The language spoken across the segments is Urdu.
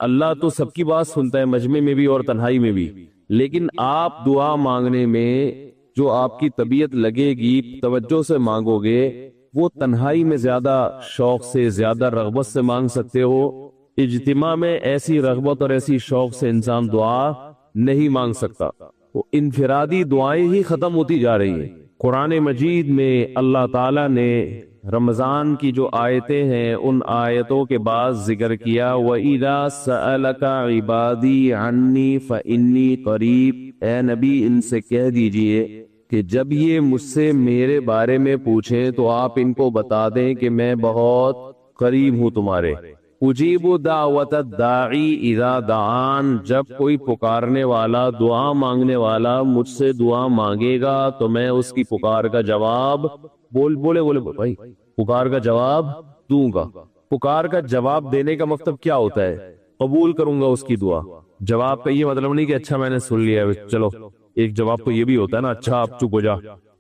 اللہ تو سب کی بات سنتا ہے، مجمع میں بھی اور تنہائی میں بھی، لیکن آپ دعا مانگنے میں جو آپ کی طبیعت لگے گی، توجہ سے مانگو گے، وہ تنہائی میں زیادہ شوق سے، زیادہ رغبت سے مانگ سکتے ہو۔ اجتماع میں ایسی رغبت اور ایسی شوق سے انسان دعا نہیں مانگ سکتا، وہ انفرادی دعائیں ہی ختم ہوتی جا رہی ہیں۔ قرآن مجید میں اللہ تعالیٰ نے رمضان کی جو آیتیں ہیں ان آیتوں کے بعد ذکر کیا، وَإِذَا سَأَلَكَ عِبَادِي عَنِّي فَإِنِّي قَرِيب، اے نبی ان سے کہہ دیجئے کہ جب یہ مجھ سے میرے بارے میں پوچھیں تو آپ ان کو بتا دیں کہ میں بہت قریب ہوں تمہارے۔ اجیب دعوت الداعی اذا دعان، جب کوئی پکارنے والا، دعا مانگنے والا مجھ سے دعا مانگے گا تو میں اس کی پکار کا جواب بولے بھائی پکار کا جواب دوں گا۔ پکار کا جواب دینے کا مطلب کیا ہوتا ہے؟ قبول کروں گا اس کی دعا۔ جواب کا یہ مطلب نہیں کہ اچھا میں نے سن لیا ہے چلو، ایک جواب تو یہ بھی ہوتا ہے نا، اچھا آپ چپ ہو جا،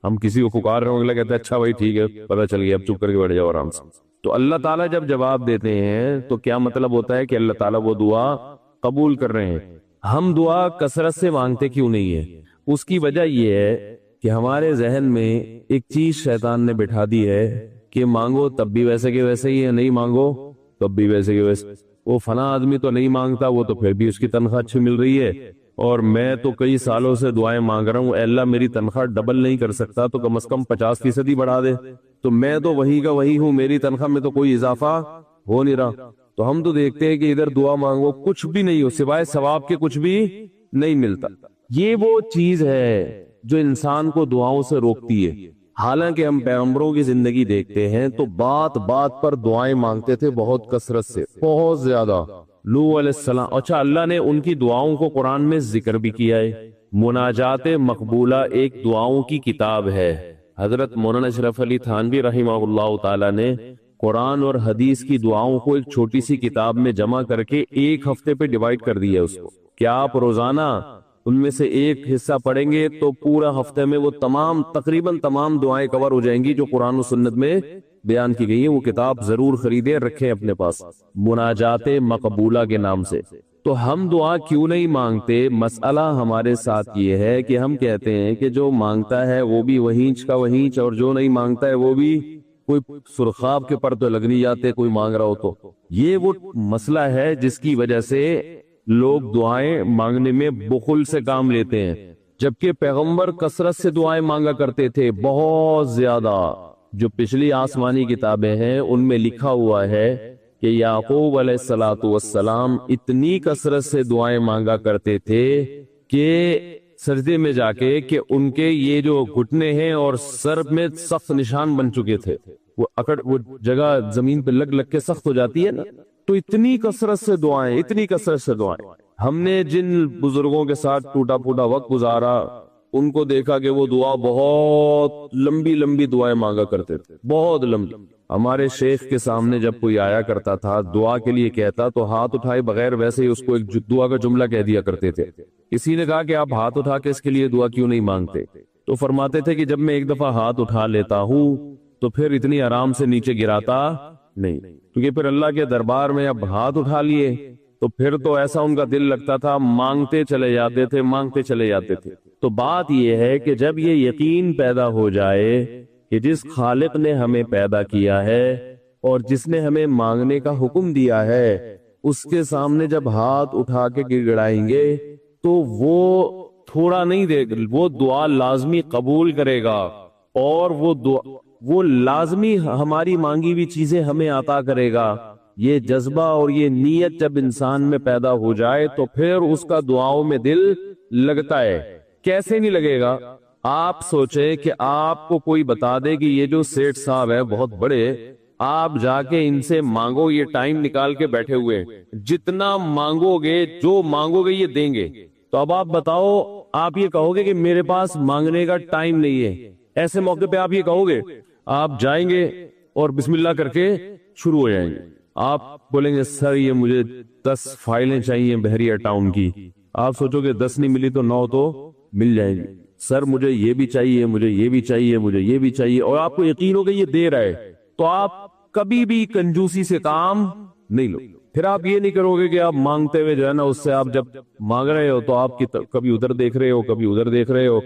ہم کسی کو پکار رہے ہوں اگلا کہتا ہے اچھا بھائی ٹھیک ہے پتہ چل گیا، اب چپ کر کے بیٹھ جاؤ آرام سے۔ تو اللہ تعالیٰ جب جواب دیتے ہیں تو کیا مطلب ہوتا ہے کہ اللہ تعالیٰ وہ دعا قبول کر رہے ہیں۔ ہم دعا کثرت سے مانگتے کیوں نہیں ہے؟ اس کی وجہ یہ ہے کہ ہمارے ذہن میں ایک چیز شیطان نے بٹھا دی ہے کہ مانگو تب بھی ویسے کے ویسے ہی ہے، نہیں مانگو تب بھی ویسے کے ویسے۔ وہ فلاں آدمی تو نہیں مانگتا، وہ تو پھر بھی اس کی تنخواہ اچھی مل رہی ہے، اور میں تو کئی سالوں سے دعائیں مانگ رہا ہوں، اے اللہ میری تنخواہ ڈبل نہیں کر سکتا تو کم از کم 50% ہی بڑھا دے، تو میں تو وہی کا وہی ہوں، میری تنخواہ میں تو کوئی اضافہ ہو نہیں رہا۔ تو ہم تو دیکھتے ہیں کہ ادھر دعا مانگو کچھ بھی نہیں ہو، سوائے ثواب کے کچھ بھی نہیں ملتا۔ یہ وہ چیز ہے جو انسان کو دعاؤں سے روکتی ہے۔ حالانکہ ہم پیغمبروں کی زندگی دیکھتے ہیں تو بات بات پر دعائیں مانگتے تھے، بہت کثرت سے، بہت زیادہ۔ نوح علیہ السلام، اچھا اللہ نے ان کی دعاؤں کو قرآن میں ذکر بھی کیا ہے۔ مناجات مقبولہ ایک دعاؤں کی کتاب ہے۔ حضرت مولانا اشرف علی تھانوی رحمہ اللہ تعالی نے قرآن اور حدیث کی دعاؤں کو ایک چھوٹی سی کتاب میں جمع کر کے ایک ہفتے پہ ڈیوائیڈ کر دیا اس کو، کیا آپ روزانہ ان میں سے ایک حصہ پڑھیں گے تو پورا ہفتے میں وہ تقریباً تمام دعائیں کور ہو جائیں گی جو قرآن و سنت میں بیان کی گئی ہیں۔ وہ کتاب ضرور خریدیں، رکھیں اپنے پاس، مناجات مقبولہ کے نام سے۔ تو ہم دعا کیوں نہیں مانگتے؟ مسئلہ ہمارے ساتھ یہ ہے کہ ہم کہتے ہیں کہ جو مانگتا ہے وہ بھی وہینچ کا وہینچ، اور جو نہیں مانگتا ہے وہ بھی کوئی سرخاب کے پر تو لگ نہیں جاتے کوئی مانگ رہا ہو تو۔ یہ وہ مسئلہ ہے جس کی وجہ سے لوگ دعائیں مانگنے میں بخل سے کام لیتے ہیں، جبکہ پیغمبر کثرت سے دعائیں مانگا کرتے تھے، بہت زیادہ۔ جو پچھلی آسمانی کتابیں ہیں ان میں لکھا ہوا ہے کہ یعقوب علیہ السلام اتنی کثرت سے دعائیں مانگا کرتے تھے کہ سجدے میں جا کے کہ ان کے یہ جو گھٹنے ہیں اور سر میں سخت نشان بن چکے تھے، وہ جگہ زمین پہ لگ لگ کے سخت ہو جاتی ہے نا، تو اتنی کثرت سے دعائیں، اتنی کثرت سے دعائیں۔ ہم نے جن بزرگوں کے ساتھ ٹوٹا پھوٹا وقت گزارا ان کو دیکھا کہ وہ دعا بہت لمبی لمبی دعائیں مانگا کرتے تھے، بہت لمبی۔ ہمارے شیخ کے سامنے جب کوئی آیا کرتا تھا دعا کے لیے کہتا تو ہاتھ اٹھائے بغیر ویسے ہی اس کو ایک دعا کا جملہ کہہ دیا کرتے تھے۔ کسی نے کہا کہ آپ ہاتھ اٹھا کے اس کے لیے دعا کیوں نہیں مانگتے؟ تو فرماتے تھے کہ جب میں ایک دفعہ ہاتھ اٹھا لیتا ہوں تو پھر اتنی آرام سے نیچے گراتا نہیں، کیونکہ پھر اللہ کے دربار میں اب ہاتھ اٹھا لیے تو پھر تو ایسا ان کا دل لگتا تھا، مانگتے چلے جاتے تھے، مانگتے چلے جاتے تھے۔ تو بات یہ ہے کہ جب یہ یقین پیدا ہو جائے کہ جس خالق نے ہمیں پیدا کیا ہے اور جس نے ہمیں مانگنے کا حکم دیا ہے اس کے سامنے جب ہاتھ اٹھا کے گڑ گڑائیں گے تو وہ تھوڑا نہیں دے گا، وہ دعا لازمی قبول کرے گا، اور وہ لازمی ہماری مانگی ہوئی چیزیں ہمیں عطا کرے گا۔ یہ جذبہ اور یہ نیت جب انسان میں پیدا ہو جائے تو پھر اس کا دعاؤں میں دل لگتا ہے۔ کیسے نہیں لگے گا؟ آپ سوچیں کہ آپ کو کوئی بتا دے کہ یہ جو سیٹھ صاحب ہے بہت بڑے، آپ جا کے ان سے مانگو، یہ ٹائم نکال کے بیٹھے ہوئے، جتنا مانگو گے، جو مانگو گے یہ دیں گے۔ تو اب آپ بتاؤ، آپ یہ کہو گے کہ میرے پاس مانگنے کا ٹائم نہیں ہے؟ ایسے موقع پہ آپ یہ کہو گے؟ آپ جائیں گے اور بسم اللہ کر کے شروع ہو جائیں گے۔ آپ بولیں گے سر یہ مجھے 10 فائلیں چاہیے بحریہ ٹاؤن کی۔ آپ سوچو گے 10 نہیں ملی تو 9 تو مل جائیں گی۔ سر مجھے یہ بھی چاہیے، مجھے یہ بھی چاہیے، مجھے یہ بھی چاہیے، اور آپ کو یقین ہوگا یہ دے رہا ہے، تو آپ کبھی بھی کنجوسی سے کام نہیں لو۔ پھر آپ یہ نہیں کرو گے کہ آپ مانگتے ہوئے جو ہے نا اس سے آپ جب مانگ رہے ہو تو آپ کی کبھی ادھر دیکھ رہے ہو کبھی ادھر دیکھ رہے ہو،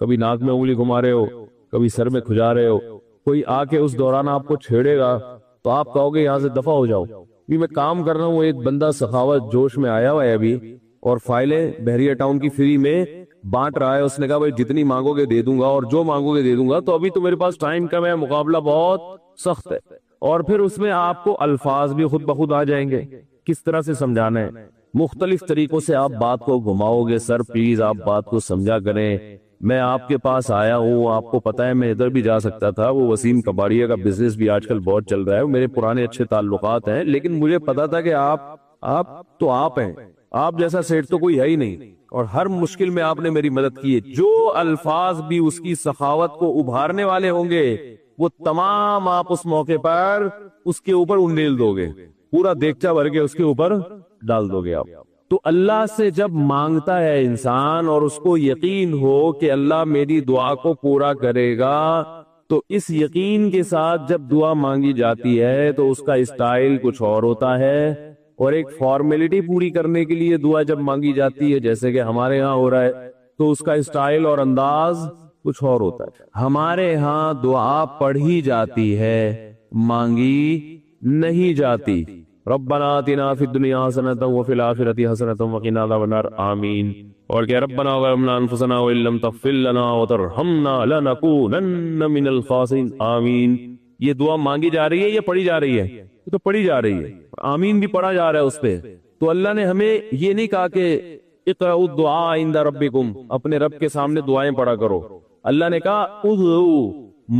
کبھی ناک میں انگلی گھما رہے ہو کبھی سر میں کھجا رہے ہو، کوئی آ کے اس دوران آپ کو چھیڑے گا تو آپ کہو گے یہاں سے دفع ہو جاؤ۔ بھی میں کام کر رہا ہوں، ایک بندہ سخاوت جوش میں آیا ہوا ہے ابھی اور فائلیں بحریہ ٹاؤن کی فری میں بانٹ رہا ہے، اس نے کہا بھائی جتنی مانگو گے دے دوں گا اور جو مانگو گے دے دوں گا، تو ابھی تو میرے پاس ٹائم کم ہے، مقابلہ بہت سخت ہے۔ اور پھر اس میں آپ کو الفاظ بھی خود بخود آ جائیں گے، کس طرح سے سمجھانا ہے، مختلف طریقوں سے آپ بات کو گھماؤ گے۔ سر پلیز آپ بات کو سمجھا کریں، میں آپ کے پاس آیا ہوں، آپ کو پتا ہے میں ادھر بھی جا سکتا تھا، وہ وسیم کباڑیہ کا بزنس بھی آج کل بہت چل رہا ہے، میرے پرانے اچھے تعلقات ہیں، لیکن مجھے پتا تھا کہ آپ ہیں، آپ جیسا سیٹ تو کوئی ہے ہی نہیں، اور ہر مشکل میں آپ نے میری مدد کی ہے۔ جو الفاظ بھی اس کی سخاوت کو ابھارنے والے ہوں گے وہ تمام آپ اس موقع پر اس کے اوپر انڈیل دو گے، پورا دیگچا بھر کے اس کے اوپر ڈال دو گے آپ۔ تو اللہ سے جب مانگتا ہے انسان اور اس کو یقین ہو کہ اللہ میری دعا کو پورا کرے گا، تو اس یقین کے ساتھ جب دعا مانگی جاتی ہے تو اس کا اسٹائل کچھ اور ہوتا ہے، اور ایک فارمیلٹی پوری کرنے کے لیے دعا جب مانگی جاتی ہے جیسے کہ ہمارے ہاں ہو رہا ہے تو اس کا اسٹائل اور انداز کچھ اور ہوتا ہے۔ ہمارے ہاں دعا پڑھی جاتی ہے، مانگی نہیں جاتی۔ ربنا آتنا فی الدنیا حسنۃ وفی الآخرۃ حسنۃ وقنا عذاب النار، آمین۔ اور کہ ربنا ظلمنا انفسنا وان لم تغفر لنا وترحمنا لنکونن من الخاسرین، آمین۔ یہ دعا مانگی جا رہی ہے یا پڑھی جا رہی ہے؟ یہ تو پڑھی جا رہی ہے، آمین بھی پڑھا جا رہا ہے اس پہ۔ تو اللہ نے ہمیں یہ نہیں کہا کہ اقرؤوا الدعاء عند ربکم، اپنے رب کے سامنے دعائیں پڑھا کرو۔ اللہ نے کہا ادعوا،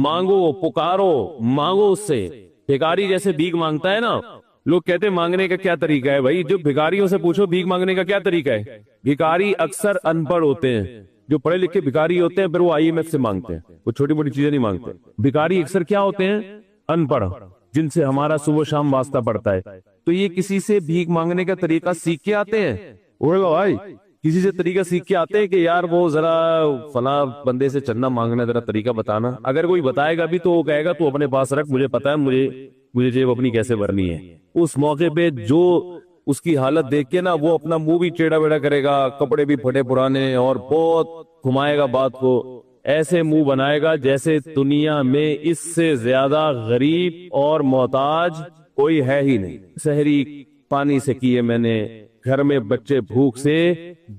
مانگو، پکارو، مانگو اس سے۔ بھکاری جیسے بھیک مانگتا ہے نا، لوگ کہتے ہیں مانگنے کا کیا طریقہ ہے؟ بھائی جو بھکاریوں سے پوچھو بھیک مانگنے کا کیا طریقہ ہے۔ بھکاری اکثر ان پڑھ ہوتے ہیں، جو پڑھے لکھے بھکاری ہوتے ہیں پھر وہ IMF سے مانگتے ہیں، وہ چھوٹی موٹی چیزیں نہیں مانگتے۔ بھکاری اکثر کیا ہوتے ہیں؟ ان پڑھ، جن سے ہمارا صبح شام واسطہ پڑتا ہے۔ تو یہ کسی سے بھیک مانگنے کا طریقہ سیکھ کے آتے ہیں؟ بھائی کسی سے طریقہ سیکھ کے آتے ہیں کہ یار وہ ذرا فلاں بندے سے چندہ مانگنا ذرا طریقہ بتانا؟ اگر کوئی بتائے گا بھی تو وہ کہے گا تو اپنے پاس رکھ، مجھے پتا ہے مجھے جیب اپنی کیسے بھرنی ہے۔ اس موقع پہ جو اس کی حالت دیکھ کے نا وہ اپنا منہ بھی ٹیڑھا بیڑا کرے گا، کپڑے بھی پھٹے پرانے، اور بہت گھمائے گا بات کو، ایسے منہ بنائے گا جیسے دنیا میں اس سے زیادہ غریب اور محتاج کوئی ہے ہی نہیں۔ سحری پانی سے کیے میں نے، گھر میں بچے بھوک سے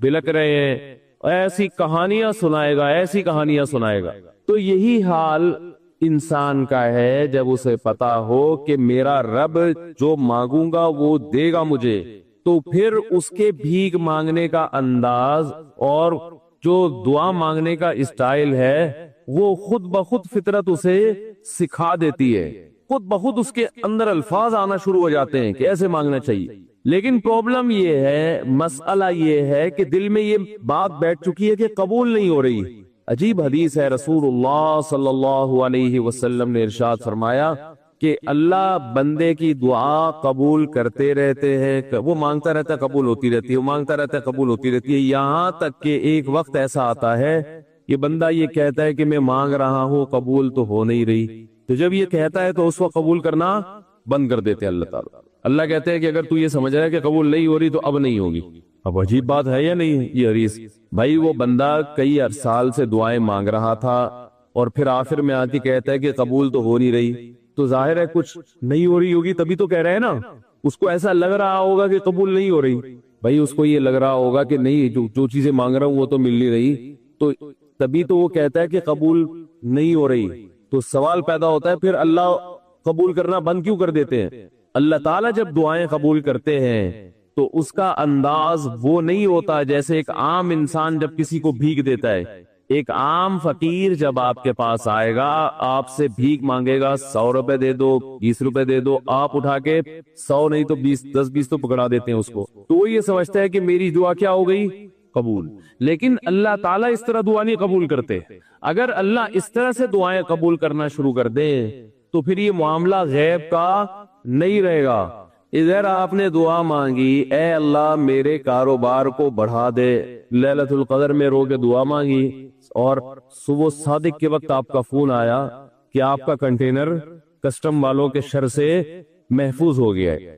بلک رہے ہیں، ایسی کہانیاں سنائے گا، ایسی کہانیاں سنائے گا۔ تو یہی حال انسان کا ہے جب اسے پتا ہو کہ میرا رب جو مانگوں گا وہ دے گا مجھے، تو پھر اس کے بھیک مانگنے کا انداز اور جو دعا مانگنے کا اسٹائل ہے وہ خود بخود فطرت اسے سکھا دیتی ہے، خود بخود اس کے اندر الفاظ آنا شروع ہو جاتے ہیں کہ ایسے مانگنا چاہیے۔ لیکن پرابلم یہ ہے، مسئلہ یہ ہے کہ دل میں یہ بات بیٹھ چکی ہے کہ قبول نہیں ہو رہی۔ عجیب حدیث ہے، رسول اللہ صلی اللہ علیہ وسلم نے ارشاد فرمایا کہ اللہ بندے کی دعا قبول کرتے رہتے ہیں، وہ مانگتا رہتا ہے قبول ہوتی رہتی ہے، وہ مانگتا رہتا ہے قبول ہوتی رہتی ہے، یہاں تک کہ ایک وقت ایسا آتا ہے یہ بندہ یہ کہتا ہے کہ میں مانگ رہا ہوں قبول تو ہو نہیں رہی، تو جب یہ کہتا ہے تو اس وقت قبول کرنا بند کر دیتے ہیں اللہ تعالیٰ۔ اللہ کہتے ہیں کہ اگر تو یہ سمجھ رہا ہے کہ قبول نہیں ہو رہی تو اب نہیں ہوگی۔ اب عجیب بات ہے یا نہیں یہ حدیث؟ بھائی وہ بندہ کئی سال سے دعائیں مانگ رہا تھا اور پھر آخر میں آ کے کہتا ہے کہ قبول تو ہو نہیں رہی، تو ظاہر ہے کچھ نہیں ہو رہی ہوگی، تبھی تو کہہ رہے ہیں نا۔ اس کو ایسا لگ رہا ہوگا کہ قبول نہیں ہو رہی، بھائی اس کو یہ لگ رہا ہوگا کہ نہیں جو چیزیں مانگ رہا ہوں وہ تو مل نہیں رہی، تو تبھی تو وہ کہتا ہے کہ قبول نہیں ہو رہی۔ تو سوال پیدا ہوتا ہے پھر اللہ قبول کرنا بند کیوں کر دیتے ہیں؟ اللہ تعالیٰ جب دعائیں قبول کرتے ہیں تو اس کا انداز وہ نہیں ہوتا جیسے ایک عام انسان جب کسی کو بھیک دیتا ہے۔ ایک عام فقیر جب آپ کے پاس آئے گا، آپ سے بھیک مانگے گا، 100 روپے دے دو، 20 روپے دے دو، آپ اٹھا کے 100 نہیں تو 10-20 تو پکڑا دیتے ہیں اس کو، تو وہ یہ سمجھتا ہے کہ میری دعا کیا ہو گئی؟ قبول۔ لیکن اللہ تعالیٰ اس طرح دعا نہیں قبول کرتے۔ اگر اللہ اس طرح سے دعائیں قبول کرنا شروع کر دے تو پھر یہ معاملہ غیب کا نہیں رہے گا۔ ادھر آپ نے دعا مانگی، اے اللہ میرے کاروبار کو بڑھا دے، لیلۃ القدر میں رو کے دعا مانگی، اور صبح صادق کے وقت آپ کا فون آیا کہ آپ کا کنٹینر کسٹم والوں کے شر سے محفوظ ہو گیا ہے۔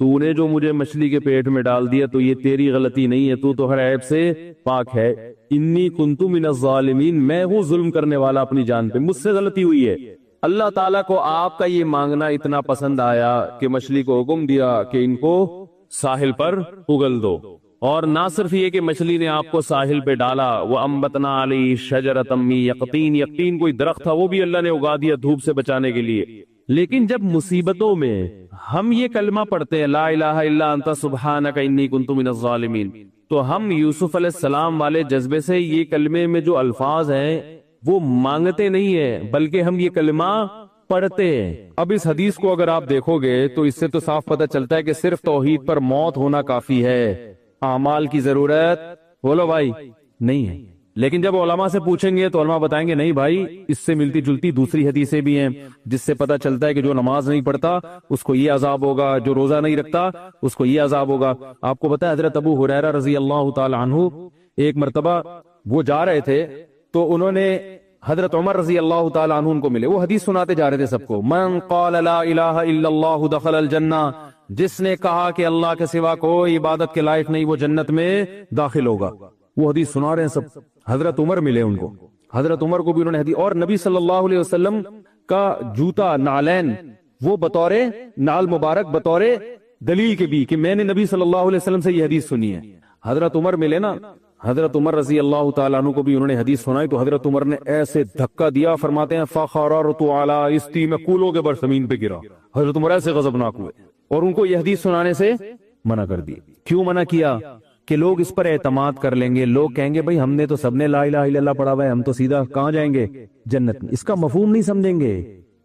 تو نے جو مجھے مچھلی کے پیٹ میں ڈال دیا تو یہ تیری غلطی نہیں ہے، تو تو ہر عیب سے پاک ہے۔ انی کنت من الظالمین، میں ہوں ظلم کرنے والا اپنی جان پہ، مجھ سے غلطی ہوئی ہے۔ اللہ تعالیٰ کو آپ کا یہ مانگنا اتنا پسند آیا کہ مچھلی کو حکم دیا کہ ان کو ساحل پر اگل دو، اور نہ صرف یہ کہ مچھلی نے آپ کو ساحل پہ ڈالا، وَأَنبَتْنَا عَلَيْهِ شَجَرَةً مِّن يَقْطِينٍ، یقطین کوئی درخت تھا وہ بھی اللہ نے اگا دیا دھوپ سے بچانے کے لیے۔ لیکن جب مصیبتوں میں ہم یہ کلمہ پڑھتے ہیں لا الہ الا انت سبحانک انی کنت من الظالمین، تو ہم یوسف علیہ السلام والے جذبے سے یہ کلمے میں جو الفاظ ہیں وہ مانگتے نہیں ہیں، بلکہ ہم یہ کلمہ پڑھتے ہیں۔ اب اس حدیث کو اگر آپ دیکھو گے تو اس سے تو صاف پتہ چلتا ہے کہ صرف توحید پر موت ہونا کافی ہے، اعمال کی ضرورت بولو بھائی نہیں ہے۔ لیکن جب علماء سے پوچھیں گے تو علماء بتائیں گے نہیں بھائی، اس سے ملتی جلتی دوسری حدیثیں بھی ہیں جس سے پتہ چلتا ہے کہ جو نماز نہیں پڑھتا اس کو یہ عذاب ہوگا، جو روزہ نہیں رکھتا اس کو یہ عذاب ہوگا۔ آپ کو پتہ ہے حضرت ابو ہریرہ رضی اللہ تعالی عنہ ایک مرتبہ وہ جا رہے تھے تو انہوں نے حضرت عمر رضی اللہ تعالی عنہ ان کو ملے، وہ حدیث سناتے جا رہے تھے سب کو، من قال لا الہ الا اللہ دخل الجنہ، جس نے کہا کہ اللہ کے سوا کوئی عبادت کے لائق نہیں وہ جنت میں داخل ہوگا۔ وہ حدیث سنا رہے ہیں سب، حضرت عمر ملے ان کو، حضرت عمر کو بھی انہوں نے حدیث، اور نبی صلی اللہ علیہ وسلم کا جوتا نعلین وہ بطور نال مبارک بطور دلیل کے بھی کہ میں نے نبی صلی اللہ علیہ وسلم سے یہ حدیث سنی ہے۔ حضرت عمر ملے نا، حضرت عمر رضی اللہ تعالیٰ عنہ کو بھی انہوں نے حدیث سنائی تو حضرت عمر نے ایسے دھکا دیا، فرماتے ہیں فخررت علی استی، میں کولوں کے بر زمین پہ گرا۔ حضرت عمر ایسے غضبناک ہوئے اور ان کو یہ حدیث سنانے سے منع کر دی۔ کیوں منع کیا؟ کہ لوگ اس پر اعتماد کر لیں گے، لوگ کہیں گے بھائی ہم نے تو سب نے لا الہ الا اللہ پڑھا ہوا ہے، ہم تو سیدھا کہاں جائیں گے؟ جنت میں۔ اس کا مفہوم نہیں سمجھیں گے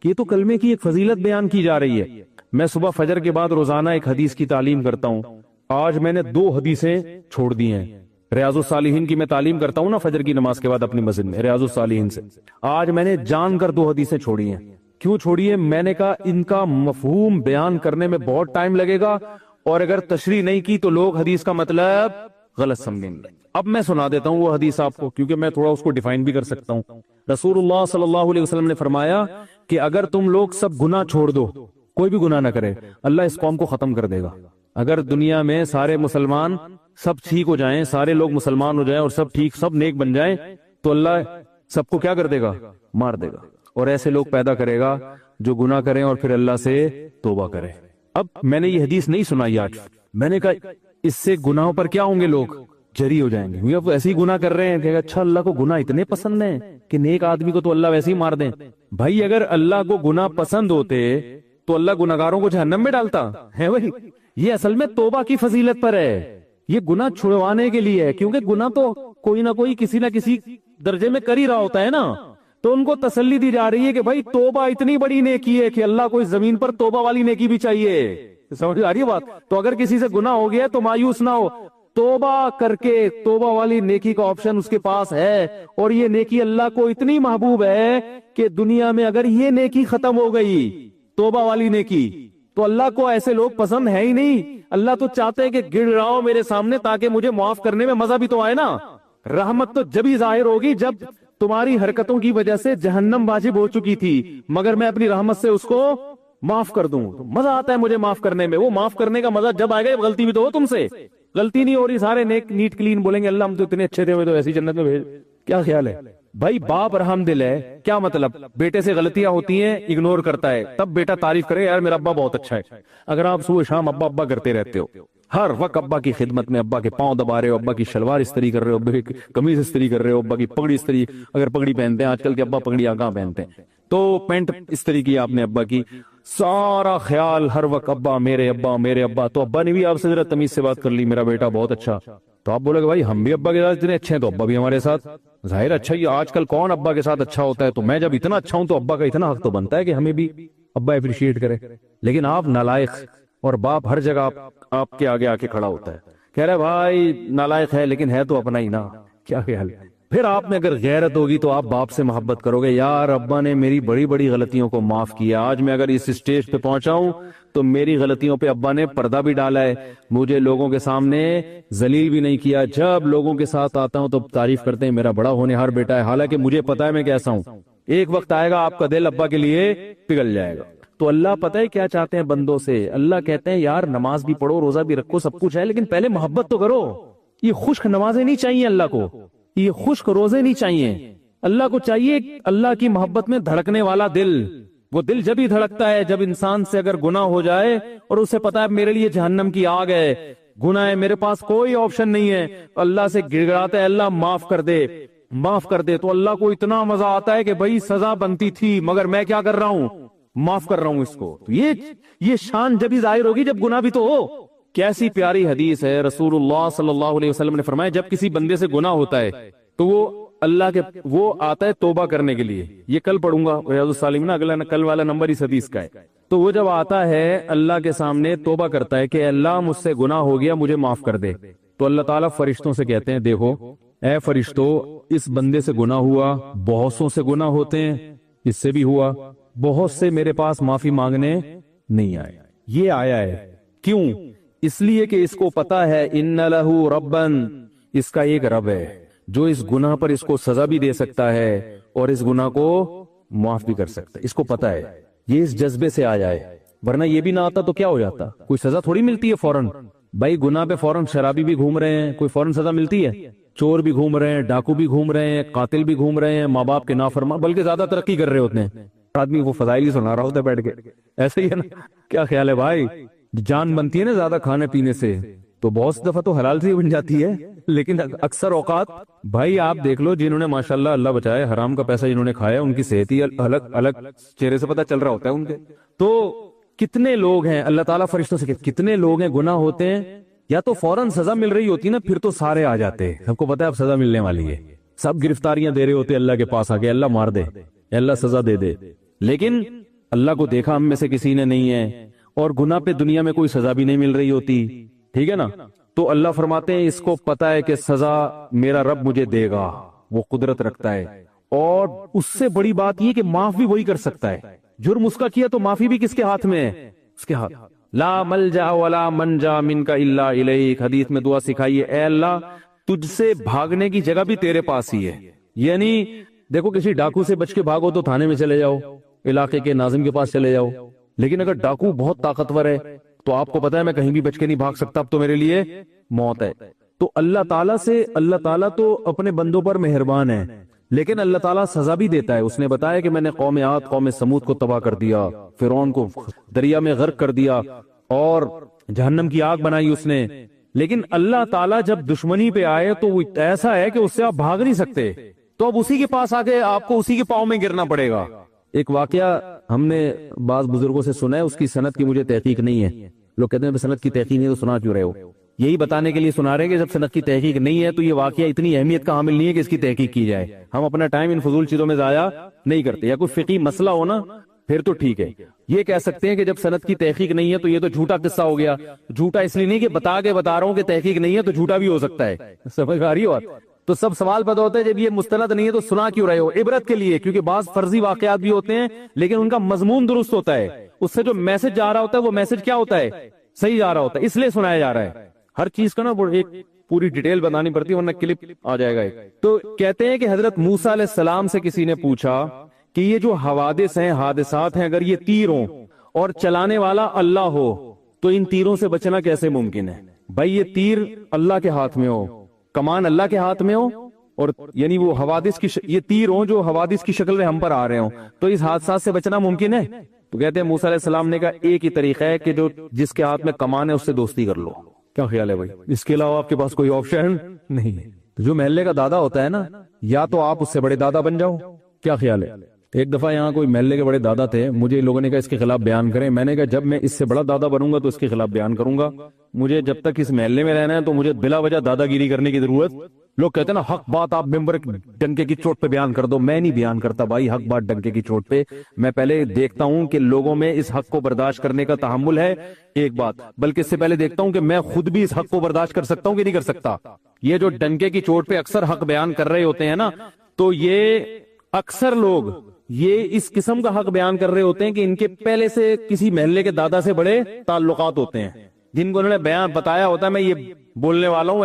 کہ یہ تو کلمے کی ایک فضیلت بیان کی جا رہی ہے۔ میں صبح فجر کے بعد روزانہ ایک حدیث کی تعلیم کرتا ہوں، آج میں نے 2 حدیثیں چھوڑ دی ہیں۔ ریاض الصالحین کی میں تعلیم کرتا ہوں نا فجر کی نماز کے بعد اپنی مسجد میں، ریاض الصالحین سے آج میں نے جان کر 2 حدیثیں چھوڑی ہیں۔ کیوں چھوڑی ہے؟ میں نے کہا ان کا مفہوم بیان کرنے میں بہت ٹائم لگے گا، اور اگر تشریح نہیں کی تو لوگ حدیث کا مطلب غلط سمجھیں گے۔ اب میں سنا دیتا ہوں وہ حدیث آپ کو، کیونکہ میں تھوڑا اس کو ڈیفائن بھی کر سکتا ہوں۔ رسول اللہ صلی اللہ علیہ وسلم نے فرمایا کہ اگر تم لوگ سب گناہ چھوڑ دو، کوئی بھی گناہ نہ کرے، اللہ اس قوم کو ختم کر دے گا۔ اگر دنیا میں سارے مسلمان سب ٹھیک ہو جائیں، سارے لوگ مسلمان ہو جائیں اور سب ٹھیک سب نیک بن جائیں تو اللہ سب کو کیا کر دے گا؟ مار دے گا، اور ایسے لوگ پیدا کرے گا جو گناہ کریں اور پھر اللہ سے توبہ کریں۔ اب میں نے یہ حدیث نہیں سنائی آج، میں نے کہا اس سے گناہوں پر کیا ہوں گے، لوگ جری ہو جائیں گے، اب ایسے ہی گناہ کر رہے ہیں کہ اچھا اللہ کو گناہ اتنے پسند ہیں کہ نیک آدمی کو تو اللہ ویسے ہی مار دیں۔ بھائی اگر اللہ کو گناہ پسند ہوتے تو اللہ گناہگاروں کو جہنم میں ڈالتا ہے؟ وہی یہ اصل میں توبہ کی فضیلت پر ہے، یہ گناہ چھڑوانے کے لیے ہے، کیونکہ گناہ تو کوئی نہ کوئی کسی نہ کسی درجے میں کر ہی رہا ہوتا ہے نا، تو ان کو تسلی دی جا رہی ہے کہ بھائی توبہ اتنی بڑی نیکی ہے کہ اللہ کو اس زمین پر توبہ والی نیکی بھی چاہیے۔ سمجھ آ رہی ہے بات؟ تو اگر کسی سے گناہ ہو گیا تو مایوس نہ ہو، توبہ کر کے توبہ والی نیکی کا آپشن اس کے پاس ہے، اور یہ نیکی اللہ کو اتنی محبوب ہے کہ دنیا میں اگر یہ نیکی ختم ہو گئی توبہ والی نیکی تو اللہ کو ایسے لوگ پسند ہے ہی نہیں۔ اللہ تو چاہتے ہیں کہ گر رہا میرے سامنے تاکہ مجھے معاف کرنے میں مزہ بھی تو آئے نا۔ رحمت تو جب ہی ظاہر ہوگی جب تمہاری حرکتوں کی وجہ سے جہنم واجب ہو چکی تھی، مگر میں اپنی رحمت سے اس کو معاف کر دوں تو مزہ آتا ہے مجھے معاف کرنے میں۔ وہ معاف کرنے کا مزہ جب آئے گا، غلطی بھی تو ہو تم سے، غلطی نہیں ہو رہی، سارے نیک نیٹ کلین بولیں گے اللہ ہم تو اتنے اچھے تھے ہمیں تو ایسی جنت میں بھیج۔ کیا خیال ہے بھائی؟ باپ رحم دل ہے، کیا مطلب؟ بیٹے سے غلطیاں ہوتی ہیں اگنور کرتا ہے، تب بیٹا تعریف کرے یار میرا ابا بہت اچھا ہے۔ اگر آپ صبح شام ابا ابا کرتے رہتے ہو، ہر وقت ابا کی خدمت میں، ابا کے پاؤں دبا رہے ہو، ابا کی شلوار استری کر رہے ہو، ابا کی قمیض استری کر رہے ہو، ابا کی پگڑی استری، اگر پگڑی پہنتے ہیں آج کل کے ابا پگڑی کہاں پہنتے ہیں، تو پینٹ استری کی آپ نے ابا کی، سارا خیال ہر وقت ابا میرے ابا میرے ابا، تو ابا نے بھی آپ سے ذرا تمیز سے بات کر لی میرا بیٹا بہت اچھا، تو آپ بولے کہ بھائی ہم بھی ابا کے ساتھ اتنے اچھے ہیں تو ابا بھی ہمارے ساتھ ظاہر اچھا ہی۔ آج کل کون ابا کے ساتھ اچھا ہوتا ہے؟ تو میں جب اتنا اچھا ہوں تو ابا کا اتنا حق تو بنتا ہے کہ ہمیں بھی ابا اپریشیٹ کرے۔ لیکن آپ نالائق، اور باپ ہر جگہ آپ کے آگے آ کے کھڑا ہوتا ہے، کہہ رہے بھائی نالائق ہے لیکن ہے تو اپنا ہی نا۔ کیا خیال ہے؟ پھر آپ میں اگر غیرت ہوگی تو آپ باپ سے محبت کرو گے، یار ابا نے میری بڑی بڑی غلطیوں کو معاف کیا، آج میں اگر اس اسٹیج پہ پہنچا ہوں تو میری غلطیوں پہ ابا نے پردہ بھی ڈالا ہے، مجھے لوگوں کے سامنے ذلیل بھی نہیں کیا۔ جب لوگوں کے ساتھ آتا ہوں تو تعریف کرتے ہیں میرا بڑا ہونہار بیٹا ہے، حالانکہ مجھے پتا ہے میں کیسا ہوں۔ ایک وقت آئے گا آپ کا دل ابا کے لیے پگھل جائے گا۔ تو اللہ پتہ ہے کیا چاہتے ہیں بندوں سے؟ اللہ کہتے ہیں یار نماز بھی پڑھو، روزہ بھی رکھو، سب کچھ ہے، لیکن پہلے محبت تو کرو۔ یہ خشک نمازیں نہیں چاہیے اللہ کو، یہ خشک روزے نہیں چاہیے۔ اللہ کو چاہیے اللہ کی محبت میں دھڑکنے والا دل۔ وہ دل جب ہی دھڑکتا ہے جب انسان سے اگر گناہ ہو جائے اور اسے پتا ہے میرے لیے جہنم کی آگ ہے، گناہ ہے، میرے پاس کوئی آپشن نہیں ہے، اللہ سے گڑ گڑاتا ہے اللہ معاف کر دے، معاف کر دے، تو اللہ کو اتنا مزہ آتا ہے کہ بھائی سزا بنتی تھی مگر میں کیا کر رہا ہوں، معاف کر رہا ہوں اس کو۔ تو یہ شان جب ہی ظاہر ہوگی جب گناہ بھی تو ہو۔ کیسی پیاری حدیث ہے، رسول اللہ صلی اللہ علیہ وسلم نے فرمایا جب کسی بندے سے گناہ ہوتا ہے تو وہ آتا ہے توبہ کرنے کے لیے۔ یہ کل پڑھوں گا ریاض الصالحین میں، اگلا کل والا نمبر اس حدیث کا ہے۔ تو وہ جب آتا ہے اللہ کے سامنے توبہ کرتا ہے کہ اللہ مجھ سے گناہ ہو گیا، مجھے معاف کر دے، تو اللہ تعالیٰ فرشتوں سے کہتے ہیں دیکھو اے فرشتوں، اس بندے سے گناہ ہوا، بہت سوں سے گناہ ہوتے ہیں، اس سے بھی ہوا، بہت سے میرے پاس معافی مانگنے نہیں آئے، یہ آیا ہے۔ کیوں؟ اس لیے کہ اس کو پتا ہے ان لہ ربن، اس کا ایک رب ہے جو اس گناہ پر اس کو سزا بھی دے سکتا ہے اور اس گناہ کو معاف بھی کر سکتا ہے، اس کو پتا ہے۔ یہ اس جذبے سے آ جائے، ورنہ یہ بھی نہ آتا تو کیا ہو جاتا؟ کوئی سزا تھوڑی ملتی ہے فوراً، بھائی گناہ پہ فوراً شرابی بھی گھوم رہے ہیں، کوئی فوراً سزا ملتی ہے؟ چور بھی گھوم رہے ہیں، ڈاکو بھی گھوم رہے ہیں، قاتل بھی گھوم رہے ہیں، ماں باپ کے نافرمان، بلکہ زیادہ ترقی کر رہے ہوتے ہیں، آدمی وہ فضائل ہی سنا رہا ہوتا ہے بیٹھ کے، ایسے ہی ہے نا؟ کیا خیال ہے بھائی؟ جان بنتی ہے نا زیادہ کھانے پینے سے، تو بہت دفعہ تو حلال سے ہی بن جاتی ہے، لیکن اکثر اوقات بھائی آپ دیکھ لو جنہوں نے ماشاءاللہ اللہ بچائے حرام کا پیسہ جنہوں نے کھایا ان کی صحت ہی الگ الگ چہرے سے پتہ چل رہا ہوتا ہے ان کے۔ تو کتنے لوگ ہیں، اللہ تعالیٰ فرشتوں سے کتنے لوگ ہیں گناہ ہوتے ہیں، یا تو فوراً سزا مل رہی ہوتی نا، پھر تو سارے آ جاتے، سب کو پتا ہے اب سزا ملنے والی ہے، سب گرفتاریاں دے رہے ہوتے اللہ کے پاس آ کے، اللہ مار دے، اللہ سزا دے دے، لیکن اللہ کو دیکھا ہم میں سے کسی نے نہیں ہے، اور گناہ پہ دنیا میں کوئی سزا بھی نہیں مل رہی ہوتی، ٹھیک ہے نا؟ تو اللہ فرماتے ہیں اس کو پتا ہے کہ سزا میرا رب مجھے دے گا، وہ قدرت رکھتا ہے، اور اس سے بڑی بات یہ کہ معاف بھی وہی کر سکتا ہے۔ جرم اس کا کیا تو معافی بھی کس کے ہاتھ میں ہے؟ اس کے ہاتھ۔ لا ملجا ولا منجا منک الا الیک، حدیث میں دعا سکھائیے، اے اللہ تجھ سے بھاگنے کی جگہ بھی تیرے پاس ہی ہے۔ یعنی دیکھو کسی ڈاکو سے بچ کے بھاگو تو تھانے میں چلے جاؤ، علاقے کے ناظم کے پاس چلے جاؤ، لیکن اگر ڈاکو بہت طاقتور ہے تو آپ کو پتا ہے میں کہیں بھی بچ کے نہیں بھاگ سکتا، اب تو میرے لیے موت ہے۔ تو اللہ تعالیٰ تو اپنے بندوں پر مہربان ہے، لیکن اللہ تعالیٰ سزا بھی دیتا ہے۔ اس نے بتایا کہ میں نے قوم عاد قوم سمود کو تباہ کر دیا، فرعون کو دریا میں غرق کر دیا اور جہنم کی آگ بنائی اس نے، لیکن اللہ تعالیٰ جب دشمنی پہ آئے تو وہ ایسا ہے کہ اس سے آپ بھاگ نہیں سکتے، تو اب اسی کے پاس آگے آپ کو اسی کے پاؤں میں گرنا پڑے گا۔ ایک واقعہ ہم نے بعض بزرگوں سے سنا ہے، اس کی سند کی مجھے تحقیق نہیں ہے، لوگ کہتے ہیں سند کی تحقیق نہیں تو سنا کیوں رہے ہو؟ یہی بتانے کے لیے سنا رہے ہیں کہ جب سند کی تحقیق نہیں ہے تو یہ واقعہ اتنی اہمیت کا حامل نہیں ہے کہ اس کی تحقیق کی جائے۔ ہم اپنا ٹائم ان فضول چیزوں میں ضائع نہیں کرتے، یا کوئی فقہی مسئلہ ہو نا پھر تو ٹھیک ہے، یہ کہہ سکتے ہیں کہ جب سند کی تحقیق نہیں ہے تو یہ تو جھوٹا قصہ ہو گیا۔ جھوٹا اس لیے نہیں کہ بتا رہا ہوں کہ تحقیق نہیں ہے تو جھوٹا بھی ہو سکتا ہے، سمجھ آ رہی ہو بات؟ تو سب سوال پیدا ہوتا ہے جب یہ مستند نہیں ہے تو سنا کیوں رہے ہو؟ عبرت کے لیے، کیونکہ بعض فرضی واقعات بھی ہوتے ہیں لیکن ان کا مضمون درست ہوتا ہے، اس سے جو میسج جا رہا ہوتا ہے وہ میسج کیا ہوتا ہے؟ صحیح جا رہا ہوتا ہے، اس لیے سنایا جا رہا ہے۔ ہر چیز کا نا ایک پوری ڈیٹیل بتانی پڑتی ہے ورنہ کلپ آ جائے گا ایک۔ تو کہتے ہیں کہ حضرت موسیٰ علیہ السلام سے کسی نے پوچھا کہ یہ جو حوادث ہیں، حادثات ہیں، اگر یہ تیر ہوں اور چلانے والا اللہ ہو تو ان تیروں سے بچنا کیسے ممکن ہے؟ بھائی یہ تیر اللہ کے ہاتھ میں ہو، کمان اللہ کے ہاتھ میں ہو، اور یعنی وہ حوادث کی یہ تیر ہوں جو حوادث کی شکل میں ہم پر آ رہے ہوں، تو اس حادثات سے بچنا ممکن ہے؟ تو کہتے ہیں موسیٰ علیہ السلام نے کہا ایک ہی طریقہ ہے کہ جو جس کے ہاتھ میں کمان ہے اس سے دوستی کر لو۔ کیا خیال ہے بھائی؟ اس کے علاوہ آپ کے پاس کوئی آپشن نہیں ہے۔ جو محلے کا دادا ہوتا ہے نا، یا تو آپ اس سے بڑے دادا بن جاؤ۔ کیا خیال ہے؟ ایک دفعہ یہاں کوئی محلے کے بڑے دادا تھے، مجھے لوگوں نے کہا اس کے خلاف بیان کریں، میں نے کہا جب میں اس سے بڑا دادا بنوں گا تو اس کے خلاف بیان کروں گا، مجھے جب تک اس محلے میں رہنا ہے تو مجھے بلا وجہ دادا گیری کرنے کی ضرورت۔ لوگ کہتے ہیں نا حق بات آپ ممبر ڈنکے کی چوٹ پہ بیان کر دو، میں نہیں بیان کرتا بھائی حق بات ڈنکے کی چوٹ پہ، میں پہلے دیکھتا ہوں کہ لوگوں میں اس حق کو برداشت کرنے کا تحمل ہے، ایک بات، بلکہ اس سے پہلے دیکھتا ہوں کہ میں خود بھی اس حق کو برداشت کر سکتا ہوں کہ نہیں کر سکتا۔ یہ جو ڈنکے کی چوٹ پہ اکثر حق بیان کر رہے ہوتے ہیں نا، تو یہ اکثر لوگ یہ اس قسم کا حق بیان کر رہے ہوتے ہیں کہ ان کے پہلے سے کسی محلے کے دادا سے بڑے تعلقات ہوتے ہیں، جن کو انہوں نے بیان بتایا ہوتا ہے میں یہ بولنے والا ہوں،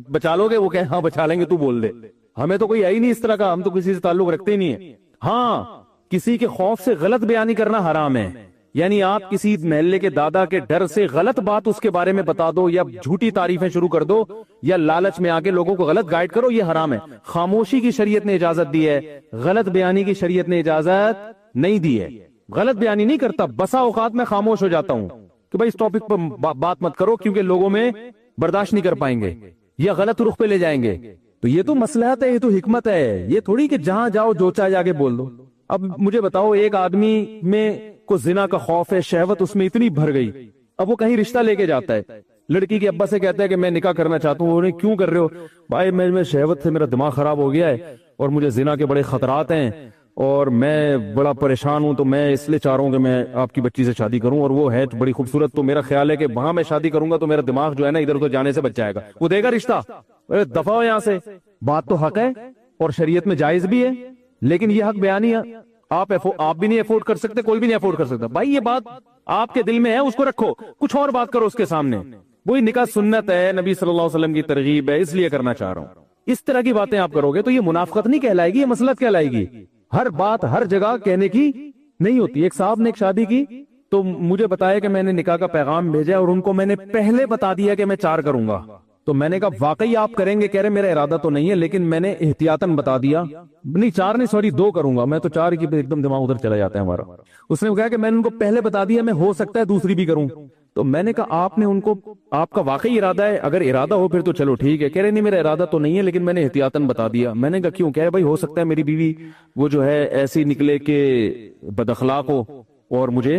بچا لو گے؟ وہ کہ ہاں بچا لیں گے، تو بول دے۔ ہمیں تو کوئی ہے ہی نہیں اس طرح کا، ہم تو کسی سے تعلق رکھتے ہی نہیں ہے۔ ہاں کسی کے خوف سے غلط بیانی کرنا حرام ہے، یعنی آپ کسی محلے کے دادا کے ڈر سے غلط بات اس کے بارے میں بتا دو یا جھوٹی تعریفیں شروع کر دو یا لالچ میں آگے لوگوں کو غلط گائیڈ کرو، یہ حرام ہے۔ خاموشی کی شریعت نے اجازت دی ہے، غلط بیانی کی شریعت نے اجازت نہیں دی ہے۔ غلط بیانی نہیں کرتا، بسا اوقات میں خاموش ہو جاتا ہوں کہ بھائی اس ٹاپک پر بات مت کرو کیونکہ لوگوں میں برداشت نہیں کر پائیں گے یا غلط رخ پہ لے جائیں گے۔ تو یہ تو مصلحت ہے، یہ تو حکمت ہے، یہ تھوڑی کہ جہاں جاؤ جو چاہے جا کے بول دو۔ اب مجھے بتاؤ، ایک آدمی میں کو زنا کا خوف ہے، شہوت اس میں اتنی بھر گئی، اب وہ کہیں رشتہ لے کے جاتا ہے، لڑکی کے ابا سے کہتا ہے کہ میں نکاح کرنا چاہتا ہوں، انہیں کیوں کر رہے ہو؟ بھائی میں شہوت سے میرا دماغ خراب ہو گیا ہے اور مجھے زنا کے بڑے خطرات ہیں اور میں بڑا پریشان ہوں، تو میں اس لیے چاہ رہا ہوں کہ میں آپ کی بچی سے شادی کروں، اور وہ ہے بڑی خوبصورت، تو میرا خیال ہے کہ وہاں میں شادی کروں گا تو میرا دماغ جو ہے نا ادھر ادھر جانے سے بچ جائے گا، وہ دے گا رشتہ؟ دفع ہو یہاں سے۔ بات تو حق ہے اور شریعت میں جائز بھی ہے، لیکن یہ حق بیانی ہے، آپ بھی نہیں افورڈ کر سکتے، کوئی بھی نہیں افورڈ کر سکتا۔ بھائی یہ بات آپ کے دل میں ہے، اس کو رکھو، کچھ اور بات کرو اس کے سامنے۔ وہی نکاح سنت ہے، نبی صلی اللہ علیہ وسلم کی ترغیب ہے، اس لیے کرنا چاہ رہا ہوں۔ اس طرح کی باتیں آپ کرو گے تو یہ منافقت نہیں کہلائے گی، یہ مصلحت کہلائے گی۔ ہر بات ہر جگہ کہنے کی نہیں ہوتی۔ ایک صاحب نے ایک شادی کی تو مجھے بتایا کہ میں نے نکاح کا پیغام بھیجا اور ان کو میں نے پہلے بتا دیا کہ میں 4 کروں گا، تو میں نے کہا واقعی آپ کریں گے؟ کہہ رہے میرا ارادہ تو نہیں ہے لیکن میں نے احتیاطاً بتا دیا، نہیں 4 نہیں سوری 2 کروں گا میں، تو 4 کی ایک دم دماغ ادھر چلا جاتا ہے ہمارا۔ اس نے کہا کہ میں نے ان کو پہلے بتا دیا، میں ہو سکتا ہے دوسری بھی کروں، تو میں نے کہا آپ نے ان کو، آپ کا واقعی ارادہ ہے؟ اگر ارادہ ہو پھر تو چلو ٹھیک ہے۔ کہہ رہے نہیں میرا ارادہ تو نہیں ہے لیکن میں نے احتیاطاً بتا دیا۔ میں نے کہا کیوں؟ کہہ رہے بھائی ہو سکتا ہے میری بیوی وہ جو ہے ایسی نکلے کہ بد اخلاق ہو اور مجھے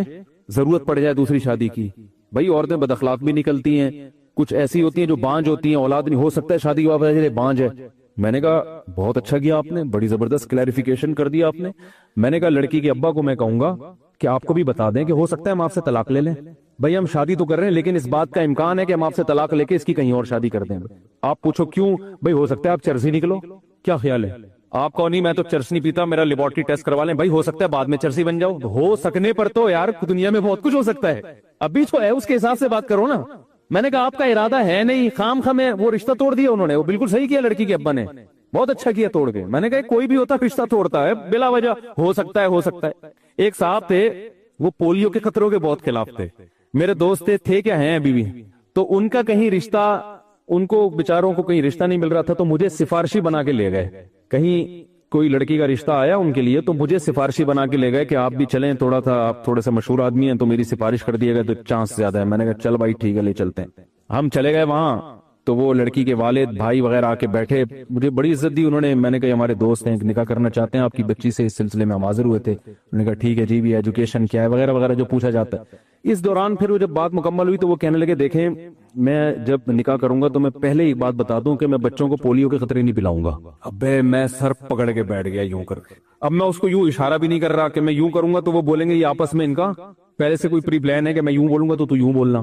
ضرورت پڑ جائے دوسری شادی کی۔ بھائی عورتیں بد اخلاق بھی نکلتی ہیں، کچھ ایسی ہوتی ہیں جو بانج ہوتی ہیں، اولاد نہیں ہو سکتا ہے شادی کے بعد بانج ہے۔ میں نے کہا بہت اچھا کیا آپ نے، بڑی زبردست کلیریفیکیشن کر دیا آپ نے۔ میں نے کہا لڑکی کے ابا کو میں کہوں گا کہ آپ کو بھی بتا دیں کہ ہو سکتا ہے ہم آپ سے طلاق لے لیں، بھائی ہم شادی تو کر رہے ہیں لیکن اس بات کا امکان ہے کہ ہم آپ سے طلاق لے کے اس کی کہیں اور شادی کر دیں۔ آپ پوچھو کیوں؟ بھائی ہو سکتا ہے آپ چرس ہی نکلو، کیا خیال ہے آپ کو؟ نہیں میں تو چرس نہیں پیتا، میرا لیبارٹری ٹیسٹ کروا لیں۔ بھائی ہو سکتا ہے بعد میں چرسی بن جاؤ، ہو سکنے پر تو یار دنیا میں بہت کچھ ہو سکتا ہے، ابھی تو ہے اس کے حساب سے بات کرو نا۔ میں نے کہا آپ کا ارادہ ہے نہیں، خام خام وہ رشتہ توڑ دیا انہوں نے، وہ بالکل صحیح کیا لڑکی کے ابا نے، بہت اچھا کیا توڑ کے۔ میں نے کہا کوئی بھی ہوتا رشتہ توڑتا ہے بلا وجہ، ہو سکتا ہے ہو سکتا ہے۔ ایک صاحب تھے وہ پولیو کے خطروں کے بہت خلاف تھے، میرے دوست تھے کیا ہیں ابھی بھی، تو ان کا کہیں رشتہ، ان کو بیچاروں کو کہیں رشتہ نہیں مل رہا تھا تو مجھے سفارشی بنا کے لے گئے، کہیں کوئی لڑکی کا رشتہ آیا ان کے لیے تو مجھے سفارشی بنا کے لے گئے کہ آپ بھی چلیں، تھوڑا تھا آپ تھوڑے سے مشہور آدمی ہیں تو میری سفارش کر دیے گا تو چانس زیادہ ہے۔ میں نے کہا چل بھائی ٹھیک ہے لے چلتے ہیں۔ ہم چلے گئے وہاں تو وہ لڑکی کے والد بھائی وغیرہ آ کے بیٹھے، مجھے بڑی عزت دی انہوں نے۔ میں نے کہا ہمارے دوست ہیں نکاح کرنا چاہتے ہیں آپ کی بچی سے، اس سلسلے میں ہم حاضر ہوئے تھے۔ انہوں نے کہا ٹھیک ہے جی، بھی ایجوکیشن کیا ہے وغیرہ وغیرہ جو پوچھا جاتا ہے۔ اس دوران پھر وہ جب بات مکمل ہوئی تو وہ کہنے لگے دیکھیں میں جب نکاح کروں گا تو میں پہلے ایک بات بتا دوں کہ میں بچوں کو پولیو کے خطرے نہیں پلاؤں گا۔ ابے میں سر پکڑ کے بیٹھ گیا یوں کر، اب میں اس کو یوں اشارہ بھی نہیں کر رہا کہ میں یوں کروں گا تو وہ بولیں گے یہ آپس میں ان کا پہلے سے کوئی پری پلان ہے کہ میں یوں بولوں گا تو یوں بولنا۔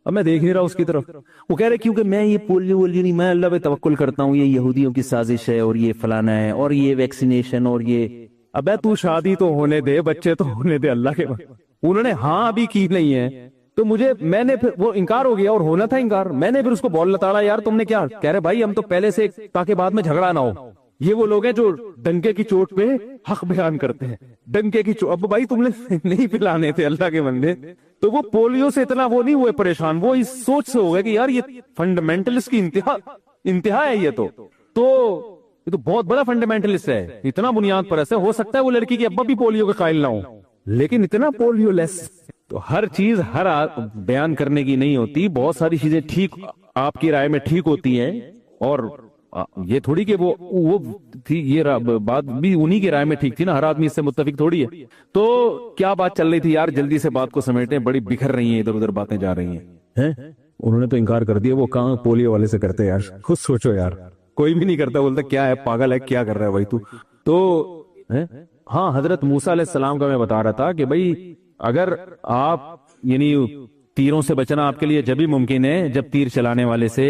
اب میں دیکھ نہیں رہا اس کی طرف، وہ کہہ رہے کیونکہ میں یہ پولیو نہیں، میں اللہ پہ توکل کرتا ہوں، یہ یہودیوں کی سازش ہے اور یہ فلانا ہے اور یہ ویکسینیشن اور یہ۔ ابے تو شادی تو ہونے دے، بچے تو ہونے دے اللہ کے۔ انہوں نے ہاں ابھی کی نہیں ہے تو مجھے، میں نے پھر وہ انکار ہو گیا اور ہونا تھا انکار، میں نے پھر اس کو بول لتاڑا یار تم نے کیا؟ کہہ رہے بھائی ہم تو پہلے سے تاکہ بعد میں جھگڑا نہ ہو، یہ وہ لوگ ہیں جو ڈنکے کی چوٹ پہ حق بیان کرتے ہیں، ڈنکے کی چوٹ۔ اب بھائی تم نے نہیں پلانے تھے اللہ کے بندے، تو وہ پولیو سے اتنا وہ نہیں ہوئے پریشان، وہ اس سوچ سے ہو گئے کہ یار یہ فنڈامنٹلسٹ کی انتہا ہے، یہ تو بہت بڑا فنڈامنٹلسٹ ہے، اتنا بنیاد پر ایسے ہو سکتا ہے وہ لڑکی کے ابا بھی پولیو کے قائل نہ ہو لیکن اتنا پولیو لیس۔ تو ہر چیز ہر بیان کرنے کی نہیں ہوتی، بہت ساری چیزیں ٹھیک آپ کی رائے میں ٹھیک ہوتی ہیں اور یہ تھوڑی کہ وہ تھی، یہ بات بھی انہی کی رائے میں ٹھیک تھی نا، ہر آدمی اس سے متفق تھوڑی ہے۔ تو کیا بات چل رہی تھی یار، جلدی سے بات کو سمیٹیں، بڑی بکھر رہی ہیں ادھر ادھر باتیں جا رہی ہیں۔ انہوں نے تو انکار کر دیا، وہ کہاں پولیو والے سے کرتے یار، خود سوچو یار، کوئی بھی نہیں کرتا، بولتا کیا ہے پاگل ہے کیا کر رہا ہے بھائی تو ہاں حضرت موسیٰ علیہ السلام کا میں بتا رہا تھا کہ بھائی اگر آپ یعنی تیروں سے بچنا آپ کے لیے جب ہی ممکن ہے جب تیر چلانے والے سے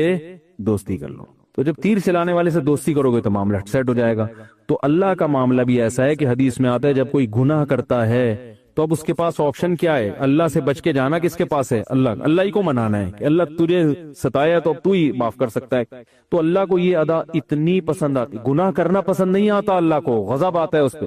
دوستی کر لو، تو جب تیر چلانے والے سے دوستی کرو گے تو معاملہ سیٹ ہو جائے گا۔ تو اللہ کا معاملہ بھی ایسا ہے کہ حدیث میں آتا ہے جب کوئی گناہ کرتا ہے تو اب اس کے پاس آپشن کیا ہے؟ اللہ سے بچ کے جانا کس کے پاس ہے؟ اللہ ہی کو منانا ہے کہ اللہ تجھے ستایا تو اب تو ہی معاف کر سکتا ہے۔ تو اللہ کو یہ ادا اتنی پسند آتی، گناہ کرنا پسند نہیں آتا اللہ کو، غضب آتا ہے اس پہ،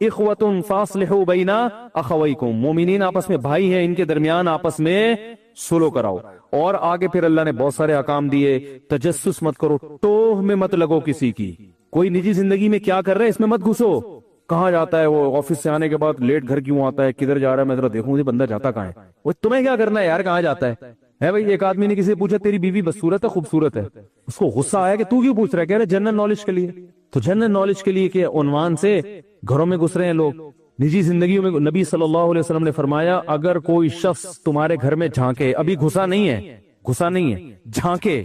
اخوتن فاصلحوا بین اخویکم، مومنین آپس میں بھائی ہیں، ان کے درمیان آپس میں سلو کراؤ. اور آگے پھر اللہ نے بہت سارے احکام دیے. تجسس مت کرو، ٹوہ میں مت لگو کسی کی. کوئی نجی زندگی میں کیا کر رہا ہے اس میں مت گھسو. کہاں جاتا ہے وہ، آفس سے آنے کے بعد لیٹ گھر کیوں آتا ہے، کدھر جا رہا ہے، میں ذرا دیکھوں یہ بندہ جاتا کہاں ہے. وہ تمہیں کیا کرنا ہے یار، کہاں جاتا ہے بھائی. ایک آدمی نے کسی سے پوچھا تیری بیوی بدصورت ہے خوبصورت ہے، اس کو غصہ آیا کہ تو کیوں پوچھ رہا ہے، کہہ رہے جنرل نالج کے لیے. تو جنرل نالج کے لیے کے عنوان سے گھروں میں گھس رہے ہیں لوگ، نجی زندگیوں میں. نبی صلی اللہ علیہ وسلم نے فرمایا اگر کوئی شخص تمہارے گھر میں جھانکے، ابھی گھسا نہیں ہے، جھانکے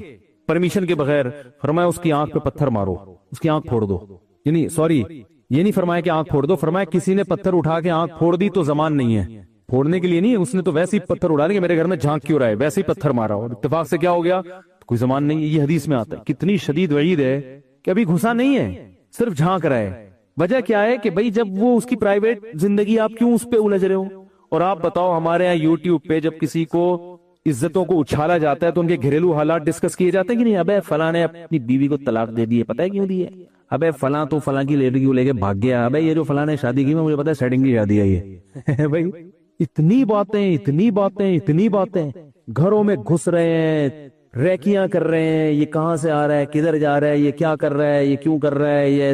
پرمیشن کے بغیر، فرمایا اس کی آنکھ پہ پتھر مارو، اس کی آنکھ پھوڑ دو. یعنی سوری، یہ نہیں فرمایا کہ آنکھ پھوڑ دو، فرمایا کسی نے پتھر اٹھا کے آنکھ پھوڑ دی تو زمان نہیں ہے، پھوڑنے کے لیے نہیں، اس نے تو ویسے ہی پتھر اڑا کہ میرے گھر میں جھانک کیوں رہا ہے، ویسے ہی پتھر مارا اور اتفاق سے کیا ہو گیا، کوئی زمان نہیں. یہ حدیث میں آتا ہے. کتنی شدید وعید ہے کہ ابھی گھسا نہیں ہے، صرف جھانک رہا ہے. وجہ کیا ہے کہ بھئی جب وہ اس کی پرائیویٹ زندگی، آپ کیوں اس پہ الجھ رہے ہو. اور آپ بتاؤ ہمارے ہاں یوٹیوب پہ جب کسی کو عزتوں کو اچھالا جاتا ہے تو ان کے گھریلو حالات ڈسکس کیے جاتے ہیں کہ نہیں. ابے فلاں نے اپنی بیوی کو طلاق دے دی ہے، پتہ ہے کیوں دی ہے، ابے فلاں تو فلاں کی لیڈی کو لے کے بھاگ گیا، ابے یہ جو فلاں نے شادی کی مجھے پتا ہے سیٹنگ کی شادی ہے یہ. بھائی اتنی باتیں گھروں میں گھس رہے ہیں، ریکیاں کر رہے ہیں، یہ کہاں سے آ رہا ہے، کدھر جا رہا ہے، یہ کیا کر رہا ہے، یہ کیوں کر رہا ہے، یہ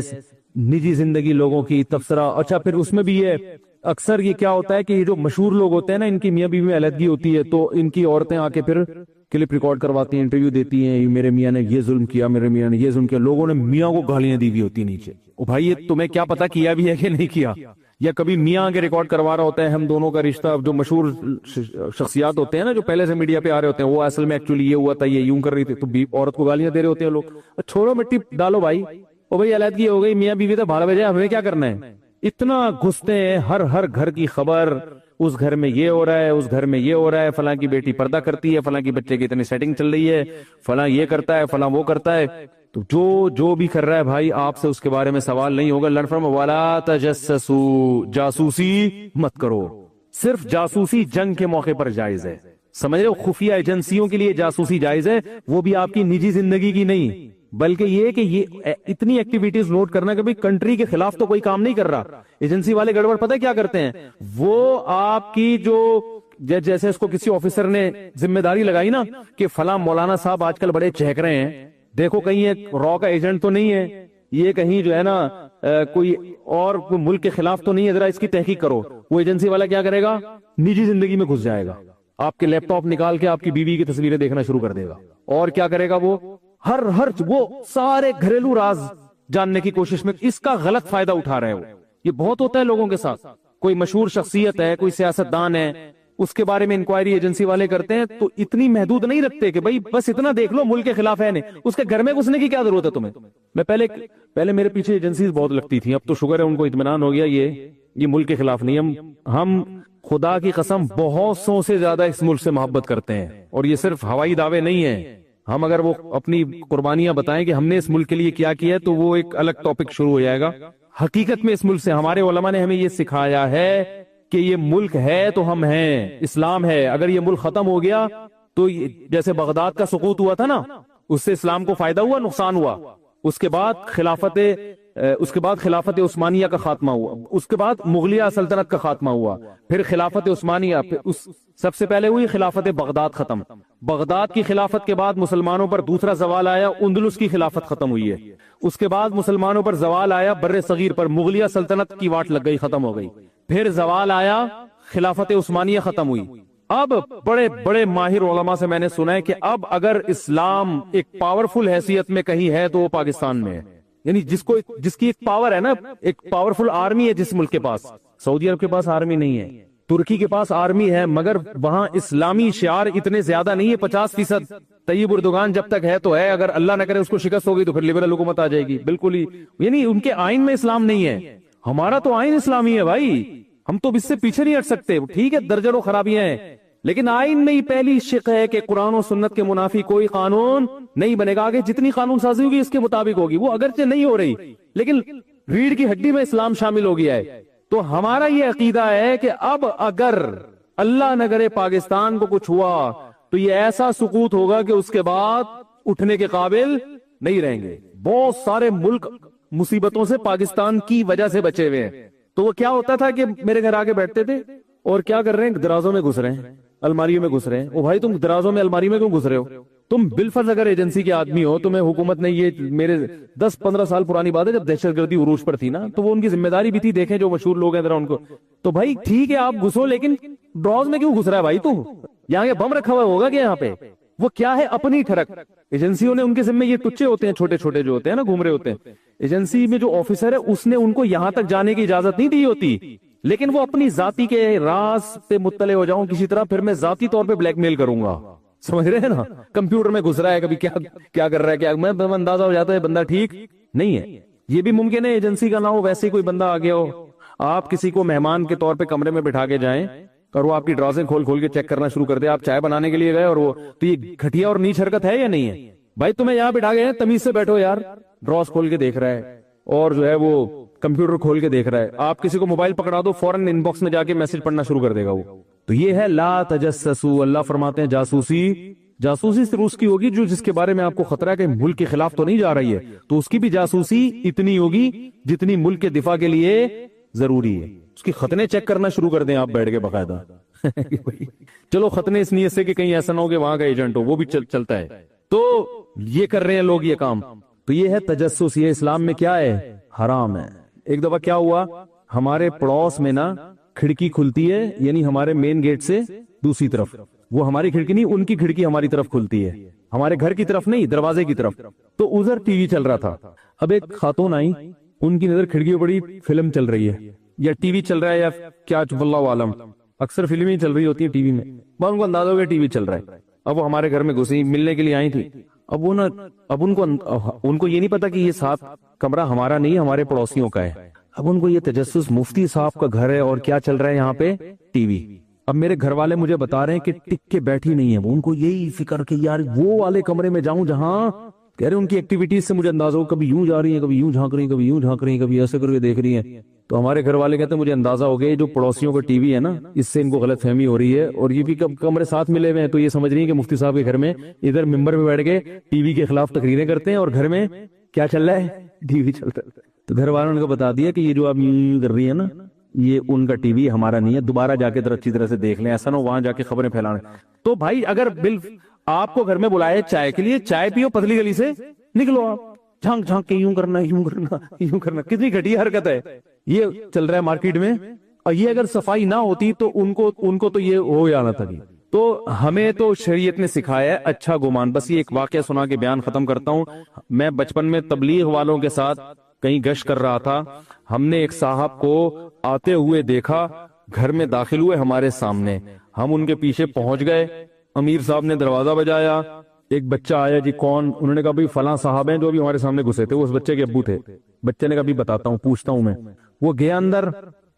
نجی زندگی لوگوں کی تبصرہ. اچھا پھر اس میں بھی یہ اکثر یہ کیا ہوتا ہے کہ یہ جو مشہور لوگ ہوتے ہیں نا، ان کی میاں بیوی میں علیحدگی ہوتی ہے تو ان کی عورتیں آ کے پھر کلپ ریکارڈ کرواتی ہیں، انٹرویو دیتی ہیں، میرے میاں نے یہ ظلم کیا، میرے میاں نے یہ ظلم کیا. لوگوں نے میاں کو گالیاں دی ہوئی ہوتی نیچے. او بھائی یہ تمہیں کیا پتا کیا بھی ہے کہ نہیں کیا. یا کبھی میاں کے ریکارڈ کروا رہا ہوتا ہے ہم دونوں کا رشتہ. جو مشہور شخصیات ہوتے ہیں نا جو پہلے سے میڈیا پہ آ رہے ہوتے ہیں، وہ اصل میں ایکچولی یہ ہوا تھا، یہ یوں کر رہی تھی، تو عورت کو گالیاں دے رہے ہوتے ہیں لوگ. چھوڑو مٹی ڈالو بھائی، او بھائی علیحدگی ہو گئی، میاں بیوی تو بھاڑ بجے، ہمیں کیا کرنا ہے. اتنا گھستے ہیں، ہر گھر کی خبر، اس گھر میں یہ ہو رہا ہے، اس گھر میں یہ ہو رہا ہے، فلاں کی بیٹی پردہ کرتی ہے، فلاں کی بچے کی اتنی سیٹنگ چل رہی ہے، فلاں یہ کرتا ہے، فلاں وہ کرتا ہے. تو جو بھی کر رہا ہے بھائی آپ سے اس کے بارے میں سوال نہیں ہوگا. اللہ فرمایا وَلَا تَجَسَّسُوا، جاسوسی مت کرو. صرف جاسوسی جنگ کے موقع پر جائز ہے، سمجھ رہے ہو. خفیہ ایجنسیوں کے لیے جاسوسی جائز ہے، وہ بھی آپ کی نجی زندگی کی نہیں، بلکہ یہ کہ یہ اتنی ایکٹیویٹیز نوٹ کرنا کہ بھئی کنٹری کے خلاف تو کوئی کام نہیں کر رہا. ایجنسی والے گڑبڑ پتہ کیا کرتے ہیں، وہ آپ کی جو جیسے اس کو کسی آفیسر نے ذمہ داری لگائی نا کہ فلاں مولانا صاحب آج کل بڑے چہک رہے ہیں، دیکھو کہیں یہ را کا ایجنٹ تو نہیں ہے، یہ کہیں جو ہے نا کوئی اور ملک کے خلاف تو نہیں ہے، ذرا اس کی تحقیق کرو. وہ ایجنسی والا کیا کرے گا، نجی زندگی میں گھس جائے گا، آپ کے لیپ ٹاپ نکال کے آپ کی بیوی کی تصویریں دیکھنا شروع کر دے گا. اور کیا کرے گا، وہ وہ سارے گھریلو راز جاننے کی کوشش میں اس کا غلط فائدہ اٹھا رہے ہو. یہ بہت ہوتا ہے لوگوں کے ساتھ. کوئی مشہور شخصیت ہے، کوئی سیاستدان ہے، اس کے بارے میں انکوائری ایجنسی والے کرتے ہیں تو اتنی محدود نہیں رکھتے کہ بھئی بس اتنا دیکھ لو ملک کے خلاف ہے نہیں، اس کے گھر میں گھسنے کی کیا ضرورت ہے تمہیں. میں پہلے میرے پیچھے ایجنسیز بہت لگتی تھیں، اب تو شکر ہے ان کو اطمینان ہو گیا، یہ ملک کے خلاف نہیں. ہم خدا کی قسم بہت سو سے زیادہ اس ملک سے محبت کرتے ہیں، اور یہ صرف ہوائی دعوے نہیں ہیں. ہم اگر وہ اپنی قربانیاں بتائیں کہ ہم نے اس ملک کے لیے کیا کیا ہے تو وہ ایک الگ ٹاپک شروع ہو جائے گا. حقیقت میں اس ملک سے ہمارے علماء نے ہمیں یہ سکھایا ہے کہ یہ ملک ہے تو ہم ہیں، اسلام ہے. اگر یہ ملک ختم ہو گیا تو جیسے بغداد کا سقوط ہوا تھا نا، اس سے اسلام کو فائدہ ہوا، نقصان ہوا. اس کے بعد خلافت عثمانیہ کا خاتمہ ہوا، اس کے بعد مغلیہ سلطنت کا خاتمہ ہوا، پھر خلافت عثمانیہ، سب سے پہلے ہوئی خلافت بغداد ختم. بغداد کی خلافت کے بعد مسلمانوں پر دوسرا زوال آیا، اندلس کی خلافت ختم ہوئی ہے. اس کے بعد مسلمانوں پر زوال آیا بر صغیر پر، مغلیہ سلطنت کی واٹ لگ گئی، ختم ہو گئی. پھر زوال آیا، خلافت عثمانیہ ختم ہوئی. اب بڑے بڑے ماہر علماء سے میں نے سنا ہے کہ اب اگر اسلام ایک پاورفل حیثیت میں کہیں ہے تو وہ پاکستان میں ہے. یعنی جس کی ایک پاور ہے نا، ایک پاورفل آرمی ہے جس ملک کے پاس. سعودی عرب کے پاس آرمی نہیں ہے، ترکی کے پاس آرمی ہے، مگر وہاں اسلامی شعار اتنے زیادہ نہیں ہے. 50% طیب اردگان جب تک ہے تو ہے، اگر اللہ نہ کرے اس کو شکست ہوگی تو پھر لبرل حکومت آ جائے گی. بالکل ہی، یعنی ان کے آئین میں اسلام نہیں ہے. ہمارا تو آئین اسلامی ہے بھائی، ہم تو اس سے پیچھے نہیں ہٹ سکتے. ٹھیک ہے درجنوں خرابیاں ہیں، لیکن آئین میں ہی پہلی شق ہے کہ قرآن و سنت کے منافی کوئی قانون نہیں بنے گا. آگے جتنی قانون سازی ہوگی اس کے مطابق ہوگی، وہ اگرچہ نہیں ہو رہی لیکن ریڑھ کی ہڈی میں اسلام شامل ہو گیا ہے. تو ہمارا یہ عقیدہ ہے کہ اب اگر اللہ نہ کرے پاکستان کو کچھ ہوا تو یہ ایسا سقوط ہوگا کہ اس کے بعد اٹھنے کے قابل نہیں رہیں گے. بہت سارے ملک مصیبتوں سے پاکستان کی وجہ سے بچے ہوئے ہیں. تو وہ کیا ہوتا تھا کہ میرے گھر آگے بیٹھتے تھے اور کیا کر رہے ہیں, درازوں میں گھس رہے ہیں, الماریوں میں گھس رہے ہیں. او بھائی تم درازوں میں الماری میں کیوں گھس رہے ہو؟ تم بالفرض اگر ایجنسی کے آدمی ہو, تمہیں حکومت نے یہ, میرے 10-15 سال پرانی بات ہے جب دہشت گردی عروج پر تھی نا, تو وہ ان کی ذمہ داری بھی تھی, دیکھیں جو مشہور لوگ ہیں ذرا ان کو. تو بھائی ٹھیک ہے آپ گھسو, لیکن ڈراز میں کیوں گھس رہا ہے بھائی؟ تو یہاں بم رکھا ہوا ہوگا کہ یہاں پہ وہ کیا ہے اپنی ٹھڑک. ایجنسیوں نے ان کے ذمہ یہ ٹچے ہوتے ہیں چھوٹے چھوٹے جو ہوتے ہیں نا گھوم رہے ہوتے ہیں, ایجنسی میں جو آفیسر ہے اس نے ان کو یہاں تک جانے کی اجازت نہیں دی ہوتی, لیکن وہ اپنی ذاتی کے راز پہ مطلع ہو جاؤں کسی طرح, پھر میں ذاتی طور پہ بلیک میل کروں گا. سمجھ رہے ہیں نا, کمپیوٹر میں گھس رہا ہے, کبھی کیا کر رہا ہے, کیا میں اندازہ ہو جاتا ہے بندہ ٹھیک نہیں ہے. یہ بھی ممکن ہے ایجنسی کا نہ ہو, ویسے کوئی بندہ آ گیا ہو, آپ کسی کو مہمان کے طور پہ کمرے میں بٹھا کے جائیں اور وہ آپ کی ڈرازیں کھول کھول کے چیک کرنا شروع کر دے. آپ چائے بنانے کے لیے گئے اور وہ, تو یہ گھٹیا اور نیچ حرکت ہے یا نہیں ہے؟ بھائی تمہیں یہاں بٹھا گئے ہیں, تمیز سے بیٹھو یار. ڈراز کھول کے دیکھ رہا ہے اور جو ہے وہ کمپیوٹر کھول کے دیکھ رہا ہے. آپ کسی کو موبائل پکڑا دو, فوراً ان باکس میں جا کے میسج پڑھنا شروع کر دے گا وہ. تو یہ ہے لا تجسسوا. اللہ فرماتے ہیں جاسوسی صرف اس کی ہوگی جو جس کے بارے میں آپ کو خطرہ ہے کہ ملک کے خلاف تو نہیں جا رہی ہے, تو اس کی بھی جاسوسی اتنی ہوگی جتنی ملک کے دفاع کے لیے ضروری ہے. اس کی خطنے چیک کرنا شروع کر دیں آپ بیٹھ کے باقاعدہ. چلو خطنے اس نیت سے کہ کہیں ایسا نہ ہو کہ وہاں کا ایجنٹ ہو, وہ بھی چلتا ہے. تو یہ کر رہے ہیں لوگ یہ کام. تو یہ ہے تجسس, یہ اسلام میں کیا ہے؟ حرام ہے. ایک دفعہ کیا ہوا, ہمارے پڑوس میں نا کھڑکی کھلتی ہے, یعنی ہمارے مین گیٹ سے دوسری طرف, وہ ہماری کھڑکی نہیں, ان کی کھڑکی ہماری طرف کھلتی ہے, ہمارے گھر کی طرف نہیں, دروازے کی طرف. تو ادھر ٹی وی چل رہا تھا. اب ایک خاتون آئی, ان کی نظر کھڑکی پہ پڑی, فلم چل رہی ہے یا ٹی وی چل رہا ہے یا کیا, واللہ عالم, اکثر فلمیں ہی چل رہی ہوتی ہیں ٹی وی میں. ان کو اندازہ ہو گیا ٹی وی چل رہا ہے. اب وہ ہمارے گھر میں گھسی, ملنے کے لیے آئی تھی. اب وہ نا, اب ان کو یہ نہیں پتا کہ یہ ساتھ کمرہ ہمارا نہیں, ہمارے پڑوسیوں کا ہے. اب ان کو یہ تجسس, مفتی صاحب کا گھر ہے اور کیا چل رہا ہے یہاں پہ, ٹی وی. اب میرے گھر والے مجھے بتا رہے ہیں کہ ٹک کے بیٹھی نہیں ہے وہ, ان کو یہی فکر کہ یار وہ والے کمرے میں جاؤں جہاں, کہہ رہے ان کی ایکٹیویٹیز سے مجھے اندازہ ہو, کبھی یوں جا رہی ہیں, کبھی یوں جھانک رہی ہیں, کبھی یوں جھانک رہی ہیں, کبھی ایسے کر کے دیکھ رہی ہیں. تو ہمارے گھر والے کہتے ہیں مجھے اندازہ ہو گیا جو پڑوسیوں کا ٹی وی ہے نا, اس سے ان کو غلط فہمی ہو رہی ہے, اور یہ بھی کمرے ساتھ ملے ہوئے ہیں, تو یہ سمجھ رہی ہیں کہ مفتی صاحب کے گھر میں ادھر ممبر پہ بیٹھ کے ٹی وی کے خلاف تقریریں کرتے ہیں اور گھر میں کیا چل رہا ہے, ٹی وی چلتا ہے. تو گھر والوں نے کو بتا دیا کہ یہ جو آپ کر رہی ہے نا, یہ ان کا ٹی وی, ہمارا نہیں ہے, دوبارہ جا کے اچھی طرح سے دیکھ لیں, ایسا نہ وہاں جا کے خبریں پھیلانے. تو بھائی اگر آپ کو گھر میں بلائے چائے کے لیے, چائے پیو, پتلی گلی سے نکلو, آپ جھانک جھانک کے یوں کرنا یوں کرنا یوں کرنا, کتنی گھٹیا حرکت ہے. یہ چل رہا ہے مارکیٹ میں, اور یہ اگر صفائی نہ ہوتی تو ان کو تو یہ ہو جانا تھا. تو ہمیں تو شریعت نے سکھایا ہے اچھا گمان. بس یہ ایک واقعہ سنا کے بیان ختم کرتا ہوں. میں بچپن میں تبلیغ والوں کے ساتھ کہیں گشت کر رہا تھا, ہم نے ایک صاحب کو آتے ہوئے دیکھا, گھر میں داخل ہوئے ہمارے سامنے, ہم ان کے پیچھے پہنچ گئے, امیر صاحب نے دروازہ بجایا, ایک بچہ آیا, جی کون؟ انہوں نے کہا بھائی فلاں صاحب ہیں جو ابھی ہمارے سامنے گھسے تھے, وہ اس بچے کے ابو تھے. بچے نے کہا بھی بتاتا ہوں, پوچھتا ہوں میں. وہ گیا اندر,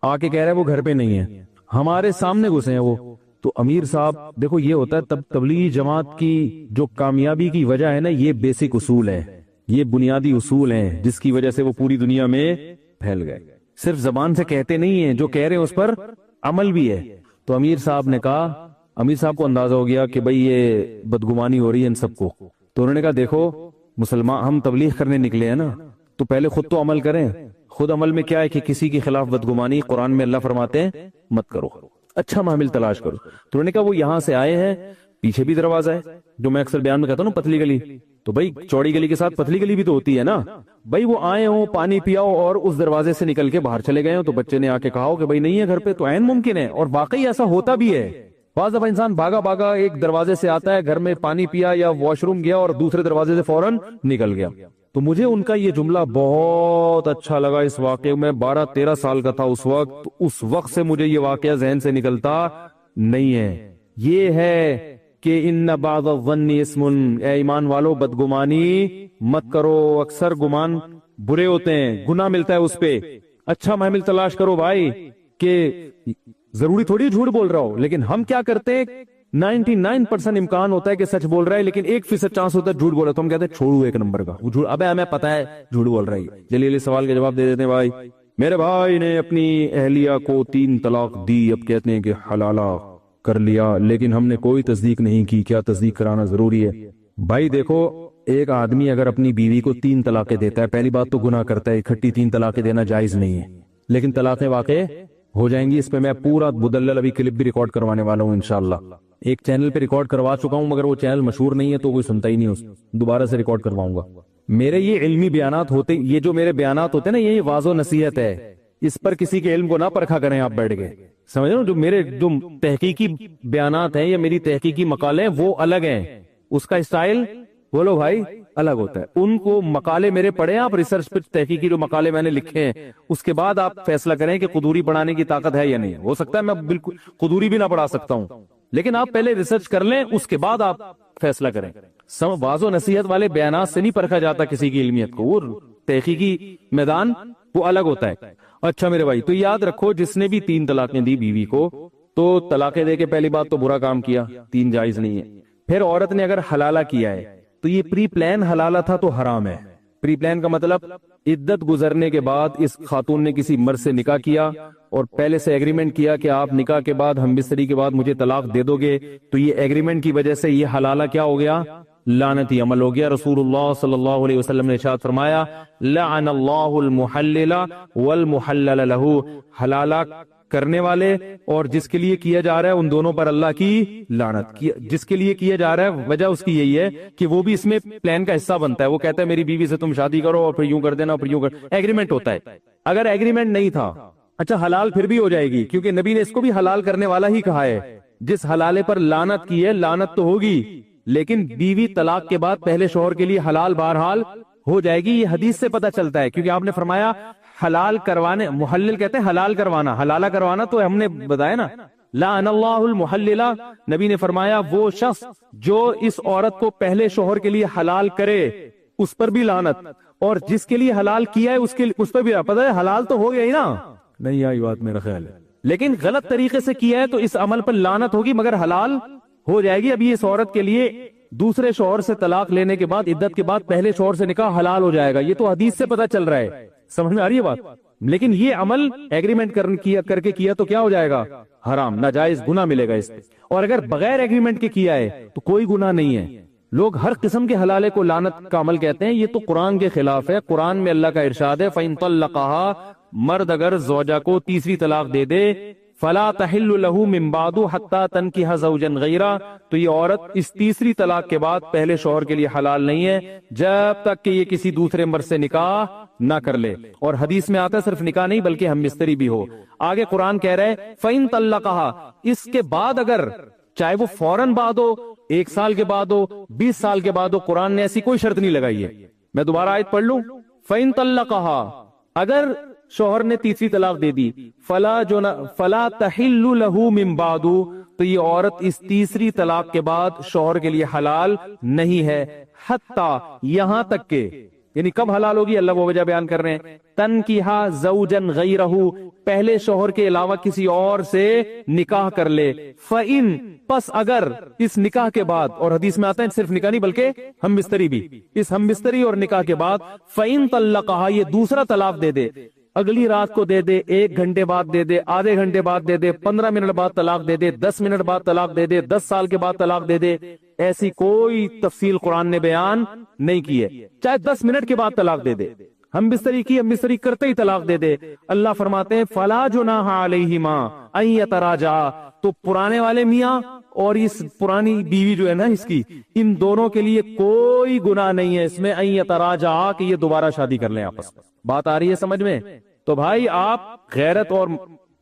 آ کے کہہ رہا ہے وہ گھر پہ نہیں ہے, ہمارے سامنے گھسے ہیں وہ. تو امیر صاحب دیکھو یہ ہوتا ہے تب تبلیغی جماعت کی جو کامیابی کی وجہ ہے نا, یہ بیسک اصول ہے, یہ بنیادی اصول ہیں جس کی وجہ سے وہ پوری دنیا میں پھیل گئے. صرف زبان سے کہتے نہیں ہیں, جو کہہ رہے ہیں اس پر عمل بھی ہے. تو امیر صاحب نے کہا, امیر صاحب کو اندازہ ہو گیا کہ بھئی یہ بدگمانی ہو رہی ہے ان سب کو. تو انہوں نے کہا دیکھو مسلمان, ہم تبلیغ کرنے نکلے ہیں نا, تو پہلے خود تو عمل کریں. خود عمل میں کیا ہے کہ کسی کے خلاف بدگمانی, قرآن میں اللہ فرماتے ہیں مت کرو, اچھا معامل تلاش کرو. تو انہوں نے کہا وہ یہاں سے آئے ہیں, پیچھے بھی دروازہ ہے, جو میں اکثر بیان میں کہتا ہوں نا پتلی گلی, تو بھائی چوڑی گلی کے ساتھ پتلی گلی بھی تو ہوتی ہے نا. بھائی وہ آئے ہوں, پانی پیاؤ اور اس دروازے سے نکل کے باہر چلے گئے ہوں, تو بچے نے آ کے کہا ہو کہ بھائی نہیں ہے گھر پہ, تو عین ممکن ہے, اور واقعی ایسا ہوتا بھی ہے. بعض دفعہ انسان بھاگا بھاگا ایک دروازے سے آتا ہے, گھر میں پانی پیا یا واش روم گیا اور دوسرے دروازے سے فوراً نکل گیا. تو مجھے ان کا یہ جملہ بہت اچھا لگا. اس واقعے میں 12-13 سال کا تھا اس وقت, اس وقت سے مجھے یہ واقعہ ذہن سے نکلتا نہیں ہے. یہ ہے کہ ان بعض الظن اسم, اے ایمان والو بدگمانی مت کرو, اکثر گمان برے ہوتے ہیں, گناہ ملتا ہے اس پہ. اچھا محمل تلاش کرو بھائی, کہ ضروری تھوڑی جھوٹ بول رہا ہو, لیکن ہم کیا کرتے ہیں 99% امکان ہوتا ہے کہ سچ بول رہا ہے, لیکن 1% چانس ہوتا ہے جھوٹ بول رہا ہے, تو ہم کہتے ہیں چھوڑو ایک نمبر کا وہ جھوٹ, ابے ہمیں پتا ہے جھوٹ بول رہا ہے. چلیے سوال کے جواب دے دیتے ہیں. بھائی میرے بھائی نے اپنی اہلیہ کو 3 طلاق دی, اب کہتے ہیں کہ حلالہ کر لیا, لیکن ہم نے کوئی تصدیق نہیں کی, کیا تصدیق کرانا ضروری ہے؟ بھائی دیکھو, ایک آدمی اگر اپنی بیوی کو 3 طلاقیں دیتا ہے, پہلی بات تو گناہ کرتا ہے, اکٹھی 3 طلاقیں دینا جائز نہیں ہے. لیکن طلاقیں واقع ہو جائیں گی. اس پہ میں پورا مدلل ابھی کلپ بھی ریکارڈ کروانے والا ہوں انشاءاللہ. ایک چینل پہ ریکارڈ کروا چکا ہوں مگر وہ چینل مشہور نہیں ہے تو کوئی سنتا ہی نہیں. دوبارہ سے ریکارڈ کرواؤں گا. میرے یہ علمی بیانات ہوتے, یہ جو میرے بیانات ہوتے ہیں نا, یہ واضح نصیحت ہے. اس پر کسی کے علم کو نہ پرکھا کریں آپ بیٹھ کے, سمجھ رہے ہو. جو میرے جو تحقیقی بیانات ہیں یا میری تحقیقی مقالے ہیں وہ الگ ہیں. اس کا اسٹائل بولو بھائی الگ ہوتا ہے. ان کو مقالے میرے پڑھیں آپ, ریسرچ پہ تحقیقی جو مقالے میں نے لکھے ہیں, اس کے بعد آپ فیصلہ کریں کہ قدوری پڑھانے کی طاقت ہے یا نہیں. ہو سکتا ہے میں بالکل قدوری بھی نہ پڑھا سکتا ہوں, لیکن آپ پہلے ریسرچ کر لیں, اس کے بعد آپ فیصلہ کریں. واضح و نصیحت والے بیانات سے نہیں پرکھا جاتا کسی کی علمیت کو. وہ تحقیقی میدان وہ الگ ہوتا ہے. اچھا میرے بھائی, تو یاد رکھو جس نے بھی 3 طلاقیں دی بیوی کو, تو طلاقیں دے کے پہلی بات تو برا کام کیا, 3 جائز نہیں ہے. پھر عورت نے اگر حلالہ کیا ہے تو یہ پری پلان حلالہ تھا تو حرام ہے. پری پلان کا مطلب عدت گزرنے کے بعد اس خاتون نے کسی مرد سے نکاح کیا اور پہلے سے ایگریمنٹ کیا کہ آپ نکاح کے بعد ہم بستری کے بعد مجھے طلاق دے دو گے, تو یہ ایگریمنٹ کی وجہ سے یہ حلالہ کیا ہو گیا, لعنتی عمل ہو گیا. رسول اللہ صلی اللہ علیہ وسلم نے ارشاد فرمایا لعن اللہ المحلل والمحلل له, حلالہ کرنے والے اور جس کے لیے کیا جا رہا ہے ان دونوں پر اللہ کی لعنت. جس کے لیے کیا جا رہا ہے وجہ اس کی یہی ہے کہ وہ بھی اس میں پلان کا حصہ بنتا ہے. وہ کہتا ہے میری بیوی سے تم شادی کرو اور پھر یوں کر دینا, پھر یوں کر, ایگریمنٹ ہوتا ہے. اگر ایگریمنٹ نہیں تھا, اچھا حلال پھر بھی ہو جائے گی, کیونکہ نبی نے اس کو بھی حلال کرنے والا ہی کہا ہے. جس حلالے پر لعنت کی ہے لعنت تو ہوگی, لیکن بیوی طلاق کے بعد پہلے شوہر کے لیے حلال بہرحال ہو جائے گی. یہ حدیث سے پتہ چلتا ہے, کیونکہ آپ نے فرمایا حلال کروانے, محلل کہتے ہیں حلال کروانا, حلالہ کروانا تو ہم نے بتایا نا, لعن اللہ المحلل, نبی نے فرمایا وہ شخص جو اس عورت کو پہلے شوہر کے لیے حلال کرے اس پر بھی لعنت, اور جس کے لیے حلال کیا ہے اس پر بھی. پتہ ہے حلال تو ہو گیا ہی نا, نہیں آئی بات میرا خیال ہے, لیکن غلط طریقے سے کیا ہے تو اس عمل پر لعنت ہوگی مگر حلال ہو جائے گی. ابھی اس عورت کے لیے دوسرے شوہر سے طلاق لینے کے بعد عدت کے بعد پہلے شوہر سے نکاح حلال ہو جائے گا. یہ تو حدیث سے پتہ چل رہا ہے, سمجھ میں آ رہی ہے بات. لیکن یہ عمل ایگریمنٹ کر کے کیا تو کیا ہو جائے گا, حرام, ناجائز, گناہ ملے گا اس پہ. اور اگر بغیر ایگریمنٹ کے کیا ہے تو کوئی گناہ نہیں ہے. لوگ ہر قسم کے حلالے کو لعنت کا عمل کہتے ہیں, یہ تو قرآن کے خلاف ہے. قرآن میں اللہ کا ارشاد ہے فَإِن طَلَّقَهَا, مرد اگر زوجہ کو تیسری طلاق دے دے, فَلَا تَحِلُّ لَهُ مِن بَعْدُ حَتَّى تَنكِحَ زَوْجًا غَيْرَهُ, تو یہ عورت اس تیسری طلاق کے بعد پہلے شوہر کے لیے حلال نہیں ہے جب تک کہ یہ کسی دوسرے مرد سے نکاح نہ کر لے. اور حدیث میں آتا ہے صرف نکاح نہیں بلکہ ہم بستری بھی ہو. آگے قرآن کہہ رہے فَإِن طَلَّقَهَا, اس کے بعد اگر چاہے وہ فوراً بعد ہو, 1 سال کے بعد ہو, 20 سال کے بعد ہو, قرآن نے ایسی کوئی شرط نہیں لگائی ہے. میں دوبارہ آیت پڑھ لوں, فَإِن طَلَّقَهَا, اگر شوہر نے تیسری طلاق دے دی, فلا تحل له من بعد, تو یہ عورت اس تیسری طلاق کے بعد شوہر کے لیے حلال نہیں ہے, حتی, یہاں تک کہ, یعنی کب حلال ہوگی اللہ وہ وجہ بیان کر رہے ہیں, تنکیھا زوجن غیرہ, پہلے شوہر کے علاوہ کسی اور سے نکاح کر لے. فَإِن, پس اگر اس نکاح کے بعد, اور حدیث میں آتا ہے صرف نکاح نہیں بلکہ ہم بستری بھی, اس ہم بستری اور نکاح کے بعد فَإِن طَلَّقَهَا, یہ دوسرا طلاق دے دے, اگلی رات کو دے دے, 1 گھنٹے بعد دے دے, آدھے گھنٹے بعد دے دے, 15 منٹ بعد طلاق دے دے, 10 منٹ بعد طلاق دے دے, 10 سال کے بعد طلاق دے دے, ایسی کوئی تفصیل قرآن نے بیان نہیں کی ہے. چاہے 10 منٹ کے بعد طلاق دے دے, ہم بستری کی, ہم بستری کرتے ہی طلاق دے دے. اللہ فرماتے ہیں فلا جناح علیہما ان یتراجعا, تو پرانے والے میاں اور اس پرانی بیوی جو ہے نا اس کی, ان دونوں کے لیے کوئی گناہ نہیں ہے اس میں ان یتراجعا, کہ یہ دوبارہ شادی کر لیں آپس میں. بات آ رہی ہے سمجھ میں؟ تو بھائی آپ غیرت اور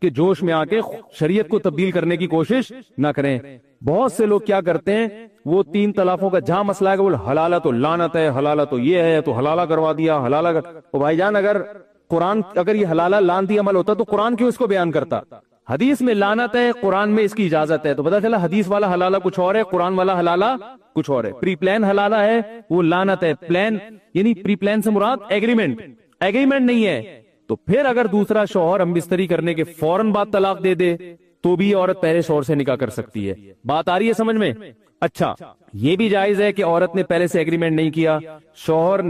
کے جوش میں آ کے شریعت کو تبدیل کرنے کی کوشش نہ کریں. بہت سے لوگ کیا کرتے ہیں, وہ 3 طلاقوں کا جہاں مسئلہ ہے کہ وہ حلالہ تو لعنت ہے, حلالہ تو یہ ہے, تو حلالہ کروا دیا, حلالہ کر. تو بھائی جان, اگر یہ حلالہ لعنتی عمل ہوتا تو قرآن کیوں اس کو بیان کرتا؟ حدیث میں لعنت ہے, قرآن میں اس کی اجازت ہے, تو پتہ چلا حدیث والا حلالہ کچھ اور ہے, قرآن والا حلالہ کچھ اور ہے. پری پلان حلالہ ہے, وہ لعنت ہے. پلان یعنی پری پلان سے مراد ایگریمنٹ نہیں ہے. تو پھر اگر دوسرا شوہر ہم بستری کرنے کے فوراً بعد طلاق دے دے تو بھی عورت پہلے شوہر سے نکاح کر سکتی ہے. بات آ رہی ہے سمجھ میں؟ اچھا, یہ بھی جائز ہے کہ عورت نے پہلے سے ایگریمنٹ نہیں کیا,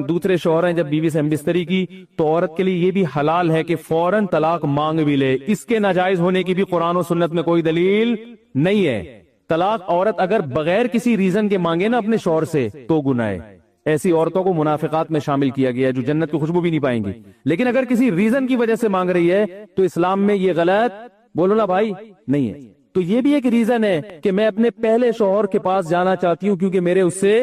دوسرے شوہر ہیں جب بیوی سے ہم بستری کی, تو عورت کے لیے یہ بھی حلال ہے کہ فوراً طلاق مانگ بھی لے. اس کے ناجائز ہونے کی بھی قرآن و سنت میں کوئی دلیل نہیں ہے. طلاق عورت اگر بغیر کسی ریزن کے مانگے نا اپنے شوہر سے تو گناہ ہے. ایسی عورتوں کو منافقات میں شامل کیا گیا ہے جو جنت کی خوشبو بھی نہیں پائیں گی. لیکن اگر کسی ریزن کی وجہ سے مانگ رہی ہے تو اسلام میں یہ غلط بولو نا بھائی نہیں ہے. تو یہ بھی ایک ریزن ہے کہ میں اپنے پہلے شوہر کے پاس جانا چاہتی ہوں کیونکہ میرے اس سے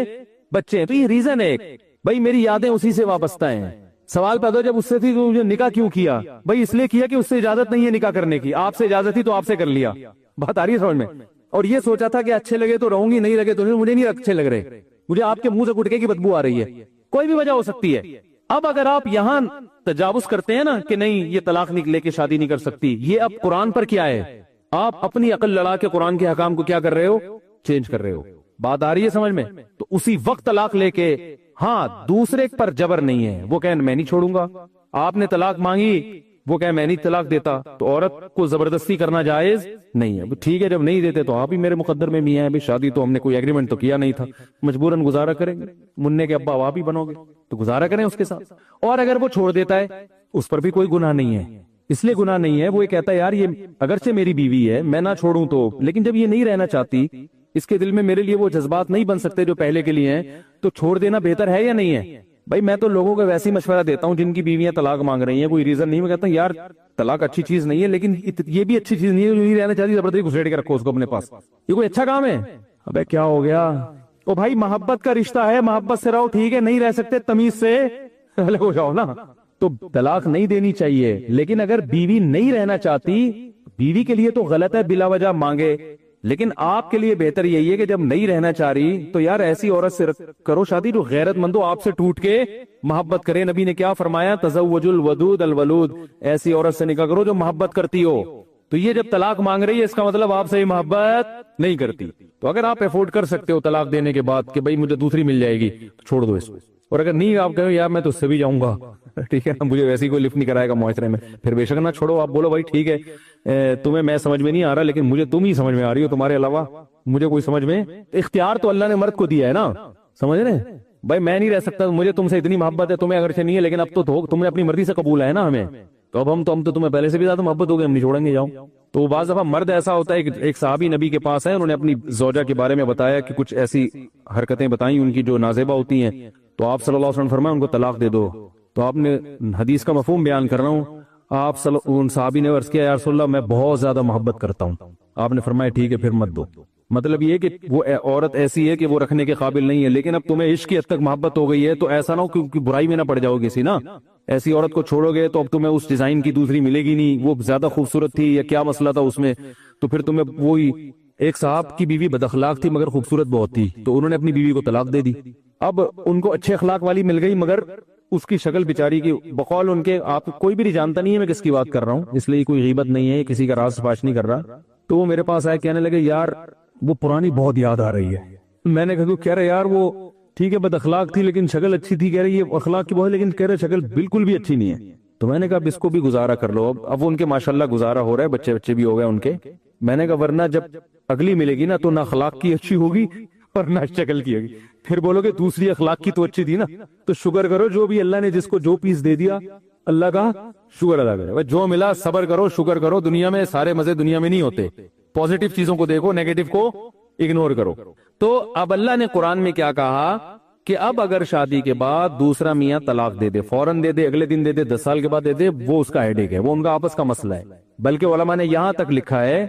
بچے ہیں. تو یہ ریزن ہے بھائی میری یادیں اسی سے وابستہ ہیں. سوال پیدا جب اس سے تھی تو مجھے نکاح کیوں کیا؟ بھائی اس لیے کیا کہ اس سے اجازت نہیں ہے نکاح کرنے کی. آپ سے اجازت تھی تو آپ سے کر لیا. بات آ رہی ہے سمجھ میں؟ اور یہ سوچا تھا کہ اچھے لگے تو رہوں گی, نہیں لگے تو نہیں. مجھے نہیں اچھے لگ رہے, مجھے آپ کے منہ سے گٹکے کی بدبو آ رہی ہے. کوئی بھی وجہ ہو سکتی ہے. اب اگر آپ یہاں تجاوز کرتے ہیں نا کہ نہیں یہ طلاق لے کے شادی نہیں کر سکتی, یہ اب قرآن پر کیا ہے؟ آپ اپنی عقل لڑا کے قرآن کے حکام کو کیا کر رہے ہو؟ چینج کر رہے ہو. بات آ رہی ہے سمجھ میں؟ تو اسی وقت طلاق لے کے, ہاں دوسرے پر جبر نہیں ہے, وہ کہیں میں نہیں چھوڑوں گا. آپ نے طلاق مانگی, وہ کہیں میں نہیں طلاق دیتا, تو عورت کو زبردستی کرنا جائز نہیں ہے. ٹھیک ہے جب نہیں دیتے تو آپ ہی میرے مقدر میں میاں ہیں, شادی تو ہم نے کوئی ایگریمنٹ تو کیا نہیں تھا, مجبوراً گزارا کریں گے. مننے کے ابا آپ ہی بنو گے تو گزارا کریں اس کے ساتھ. اور اگر وہ چھوڑ دیتا ہے اس پر بھی کوئی گناہ نہیں ہے. اس لیے گناہ نہیں ہے, وہ یہ کہتا ہے یار یہ اگرچہ میری بیوی ہے میں نہ چھوڑوں تو, لیکن جب یہ نہیں رہنا چاہتی, اس کے دل میں میرے لیے وہ جذبات نہیں بن سکتے جو پہلے کے لیے ہیں, تو چھوڑ دینا بہتر ہے یا نہیں ہے؟ بھائی میں تو لوگوں کو ویسے ہی مشورہ دیتا ہوں جن کی بیویاں طلاق مانگ رہی ہیں, کوئی ریزن نہیں. میں کہتا ہوں یار طلاق اچھی چیز نہیں ہے, لیکن یہ بھی اچھی چیز نہیں ہے جو نہیں رہنا چاہتی زبردستی گھسیٹ کے رکھو اس کو اپنے پاس. یہ کوئی اچھا کام ہے؟ ابے کیا ہو گیا؟ او بھائی محبت کا رشتہ ہے, محبت سے رہو, ٹھیک ہے نہیں رہ سکتے تمیز سے الگ ہو جاؤ نا. تو طلاق نہیں دینی چاہیے, لیکن اگر بیوی نہیں رہنا چاہتی, بیوی کے لیے تو غلط ہے بلا وجہ مانگے, لیکن آپ کے لیے بہتر یہی ہے کہ جب نہیں رہنا چاہ رہی تو یار ایسی عورت سے کرو شادی جو غیرت مند ہو, آپ سے ٹوٹ کے محبت کرے. نبی نے کیا فرمایا؟ تزوج الودود الولود, ایسی عورت سے نکاح کرو جو محبت کرتی ہو. تو یہ جب طلاق مانگ رہی ہے اس کا مطلب آپ سے ہی محبت نہیں کرتی. تو اگر آپ افورڈ کر سکتے ہو طلاق دینے کے بعد کہ بھائی مجھے دوسری مل جائے گی, چھوڑ دو اس کو. اور اگر نہیں آپ کہو یار میں تو اس سے بھی جاؤں گا, ٹھیک ہے نا, مجھے ویسے ہی کوئی لفٹ نہیں کرائے گا معاشرے میں, پھر بے شک نہ چھوڑو. آپ بولو بھائی ٹھیک ہے تمہیں میں سمجھ میں نہیں آ رہا, لیکن مجھے تم ہی سمجھ میں آ رہی ہو, تمہارے علاوہ مجھے کوئی سمجھ میں. اختیار تو اللہ نے مرد کو دیا ہے نا, سمجھ رہے ہیں بھائی؟ میں نہیں رہ سکتا, مجھے تم سے اتنی محبت ہے, تمہیں اگرچہ نہیں ہے, لیکن اب تو تم نے اپنی مرضی سے قبول ہے نا ہمیں, تو اب ہم تو تمہیں پہلے سے بھی زیادہ محبت ہو گئی, ہم نہیں چھوڑیں گے, جاؤ. تو بعض دفعہ مرد ایسا ہوتا ہے, ایک صحابی نبی کے پاس ہے, انہوں نے اپنی زوجہ کے بارے میں بتایا کہ کچھ ایسی حرکتیں بتائیں ان کی جو نازیبہ ہوتی ہیں, تو آپ صلی اللہ علیہ وسلم فرمایا ان کو طلاق دے دو. تو آپ نے حدیث کا مفہوم بیان کر رہا ہوں, آپ ان صحابی نے عرض کیا یا رسول اللہ میں بہت زیادہ محبت کرتا ہوں. آپ نے فرمایا ٹھیک ہے پھر مت دو. مطلب یہ کہ وہ عورت ایسی ہے کہ وہ رکھنے کے قابل نہیں ہے, لیکن اب تمہیں عشق کی حد تک محبت ہو گئی ہے, تو ایسا نہ ہو کیونکہ برائی میں نہ پڑ جاؤ کسی نا. ایسی عورت کو چھوڑو گے تو اب تمہیں اس ڈیزائن کی دوسری ملے گی نہیں, وہ زیادہ خوبصورت تھی یا کیا مسئلہ تھا اس میں, تو پھر تمہیں وہی. ایک صاحب کی بیوی بد اخلاق تھی مگر خوبصورت بہت تھی, تو انہوں نے اپنی بیوی کو طلاق دے دی. اب ان کو اچھے اخلاق والی مل گئی مگر اس کی شکل بیچاری کی بقول ان کے, آپ کوئی بھی نہیں جانتا نہیں ہے میں کس کی بات کر رہا ہوں, اس لیے کوئی غیبت نہیں ہے, کسی کا راز فاش نہیں کر رہا. تو وہ میرے پاس آئے, کہنے لگے یار وہ پرانی بہت یاد آ رہی ہے. میں نے کہا کہہ رہے یار وہ ٹھیک ہے بد اخلاق تھی لیکن شکل اچھی تھی. کہہ رہے یہ اخلاق کی بہت, لیکن کہہ رہے شکل بالکل بھی اچھی نہیں ہے. تو میں نے کہا اب اس کو بھی گزارا کر لو. اب ان کے ماشاءاللہ گزارا ہو رہا ہے, بچے بھی ہو گئے ان کے. میں نے کہا ورنہ جب اگلی ملے گی نا تو نہ اخلاق کی اچھی ہوگی اور نہ شکل کی ہوگی, پھر بولو گے دوسری اخلاق کی تو اچھی تھی نا. تو شکر کرو جو بھی اللہ نے جس کو جو پیس دے دیا, اللہ کا شکر ادا کرو. جو ملا صبر کرو, شکر کرو. دنیا میں سارے مزے دنیا میں نہیں ہوتے, پازیٹیو چیزوں کو دیکھو, نیگیٹو کو اگنور کرو. تو اب اللہ نے قرآن میں کیا کہا کہ اب اگر شادی کے بعد دوسرا میاں طلاق دے دے, فوراً دے دے, اگلے دن دے دے, 10 سال کے بعد دے دے, وہ اس کا ہیڈیک ہے, وہ ان کا آپس کا مسئلہ ہے. بلکہ علماء نے یہاں تک لکھا ہے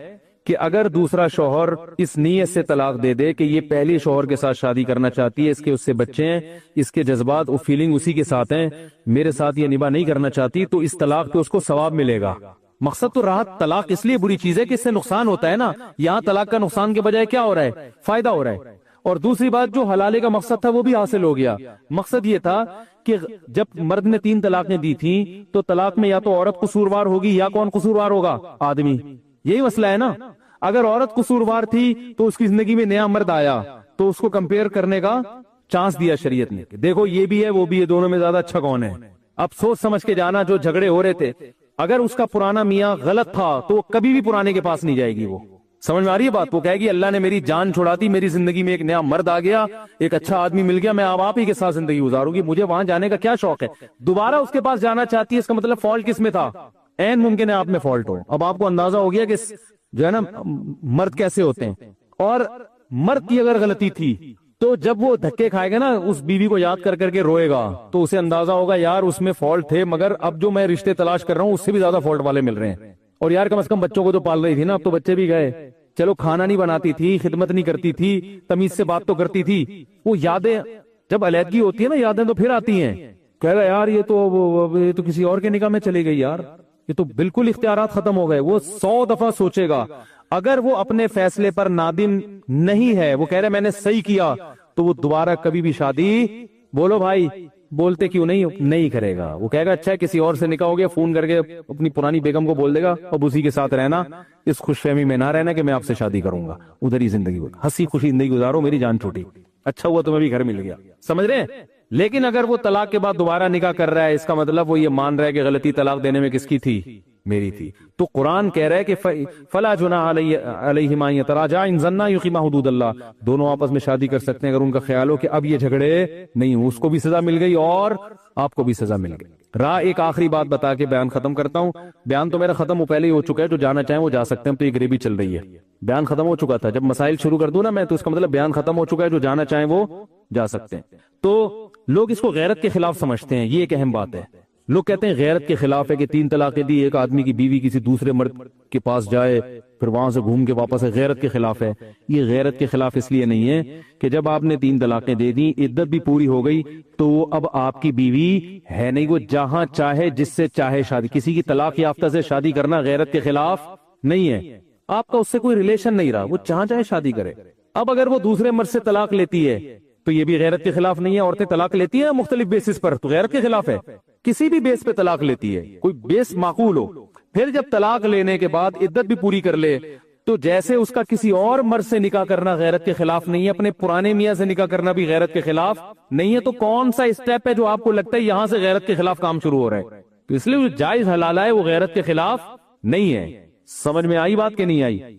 کہ اگر دوسرا شوہر اس نیت سے طلاق دے دے کہ یہ پہلی شوہر کے ساتھ شادی کرنا چاہتی ہے, اس کے اس سے بچے ہیں, اس کے جذبات اور فیلنگ اسی کے ساتھ ہیں, میرے ساتھ یہ نباہ نہیں کرنا چاہتی, تو اس طلاق پہ اس کو ثواب ملے گا. مقصد تو راحت. طلاق اس لیے بری چیز ہے کہ اس سے نقصان ہوتا ہے نا, یہاں طلاق کا نقصان کے بجائے کیا ہو رہا ہے, فائدہ ہو رہا ہے. اور دوسری بات جو حلالے کا مقصد تھا وہ بھی حاصل ہو گیا. مقصد یہ تھا کہ جب مرد نے 3 طلاقیں دی تھیں تو طلاق میں یا تو عورت قصوروار ہوگی یا کون قصوروار ہوگا, آدمی. یہی مسئلہ ہے نا. اگر عورت قصوروار تھی تو اس کی زندگی میں نیا مرد آیا تو اس کو کمپیئر کرنے کا چانس دیا شریعت نے, دیکھو یہ بھی ہے وہ بھی ہے, دونوں میں زیادہ اچھا کون ہے. اب سوچ سمجھ کے جانا, جو جھگڑے ہو رہے تھے, اگر اس کا پرانا میاں غلط تھا تو کبھی بھی پرانے کے پاس نہیں جائے گی. وہ سمجھ میں آ رہی ہے بات؟ وہ کہے گی اللہ نے میری جان چھڑا دی, میری زندگی میں ایک نیا مرد آ گیا, ایک اچھا آدمی مل گیا, میں اب آپ ہی کے ساتھ زندگی گزاروں گی, مجھے وہاں جانے کا کیا شوق ہے. دوبارہ اس کے پاس جانا چاہتی ہے, اس کا مطلب فالٹ کس میں تھا؟ این ممکن ہے آپ میں فالٹ ہو. اب آپ کو اندازہ ہو گیا کہ جو ہے نا مرد کیسے ہوتے ہیں. اور مرد کی اگر غلطی تھی تو جب وہ دھکے کھائے گا نا اس بیوی کو یاد کر کر کے روئے گا تو اسے اندازہ ہوگا یار اس میں فالٹ تھے، مگر اب جو میں رشتے تلاش کر رہا ہوں اس سے بھی زیادہ فالٹ والے مل رہے ہیں. اور یار کم از کم بچوں کو تو پال رہی تھی نا، اب تو بچے بھی گئے. چلو کھانا نہیں بناتی تھی، خدمت نہیں کرتی تھی، تمیز سے بات تو کرتی تھی. وہ یادیں جب علیحدگی ہوتی ہے نا، یادیں تو پھر آتی ہیں. کہہ گا یار یہ تو کسی اور کے نکاح میں چلی گئی یار، یہ تو بالکل اختیارات ختم ہو گئے. وہ 100 دفعہ سوچے گا. اگر وہ اپنے فیصلے پر نادم نہیں ہے، وہ کہہ رہے میں نے صحیح کیا، تو وہ دوبارہ کبھی بھی شادی، بولو بھائی بولتے کیوں نہیں کرے گا. وہ کہے گا اچھا کسی اور سے نکاح ہو گیا، فون کر کے اپنی پرانی بیگم کو بول دے گا، اب اسی کے ساتھ رہنا، اس خوش فہمی میں نہ رہنا کہ میں آپ سے شادی کروں گا. ادھر ہی زندگی ہنسی خوشی زندگی گزارو، میری جان چھوٹی، اچھا ہوا تمہیں بھی گھر مل گیا. سمجھ رہے ہیں؟ لیکن اگر وہ طلاق کے بعد دوبارہ نکاح کر رہا ہے، اس کا مطلب وہ یہ مان رہا ہے کہ غلطی طلاق دینے میں کس کی تھی؟ میری تھی. تو قرآن کہہ رہا ہے کہ فلا جناح علیہما ان یتراجعا ان ظنا یقیما حدود اللہ. دونوں آپس میں شادی کر سکتے ہیں اگر ان کا خیال ہو کہ اب یہ جھگڑے نہیں ہوں. اس کو بھی سزا مل گئی اور آپ کو بھی سزا مل گئی. ایک آخری بات بتا کے بیان ختم کرتا ہوں. بیان تو میرا ختم پہلے ہی ہو چکا ہے، جو جانا چاہیں وہ جا سکتے ہیں. تو یہ گریبی چل رہی ہے، بیان ختم ہو چکا تھا. جب مسائل شروع کر دوں نا میں تو اس کا مطلب بیان ختم ہو چکا ہے، جو جانا چاہیں وہ جا سکتے ہیں. تو لوگ اس کو غیرت کے خلاف سمجھتے ہیں، یہ ایک اہم بات ہے. لوگ کہتے ہیں غیرت کے خلاف ہے کہ 3 طلاقیں دی، ایک آدمی کی بیوی کسی دوسرے مرد کے پاس جائے پھر وہاں سے گھوم کے واپس ہے، غیرت کے خلاف ہے. یہ غیرت کے خلاف اس لیے نہیں ہے کہ جب آپ نے 3 طلاقیں دے دی، عدت بھی پوری ہو گئی، تو وہ اب آپ کی بیوی ہے نہیں. وہ جہاں چاہے جس سے چاہے شادی، کسی کی طلاق یافتہ سے شادی کرنا غیرت کے خلاف نہیں ہے. آپ کا اس سے کوئی ریلیشن نہیں رہا، وہ جہاں چاہے شادی کرے. اب اگر وہ دوسرے مرد سے طلاق لیتی ہے تو یہ بھی غیرت کے خلاف نہیں ہے. عورتیں طلاق لیتی ہیں مختلف بیسس پر، تو غیرت کے خلاف ہے. کسی بھی بیس پہ طلاق لیتی ہے، کوئی بیس معقول ہو. پھر جب طلاق لینے کے بعد عدت بھی پوری کر لے تو جیسے اس کا کسی اور مرد سے نکاح کرنا غیرت کے خلاف نہیں ہے، اپنے پرانے میاں سے نکاح کرنا بھی غیرت کے خلاف نہیں ہے. تو کون سا اسٹیپ ہے جو آپ کو لگتا ہے یہاں سے غیرت کے خلاف کام شروع ہو رہا ہے؟ تو اس لیے جو جائز حلال ہے وہ غیرت کے خلاف نہیں ہے. سمجھ میں آئی بات کہ نہیں آئی؟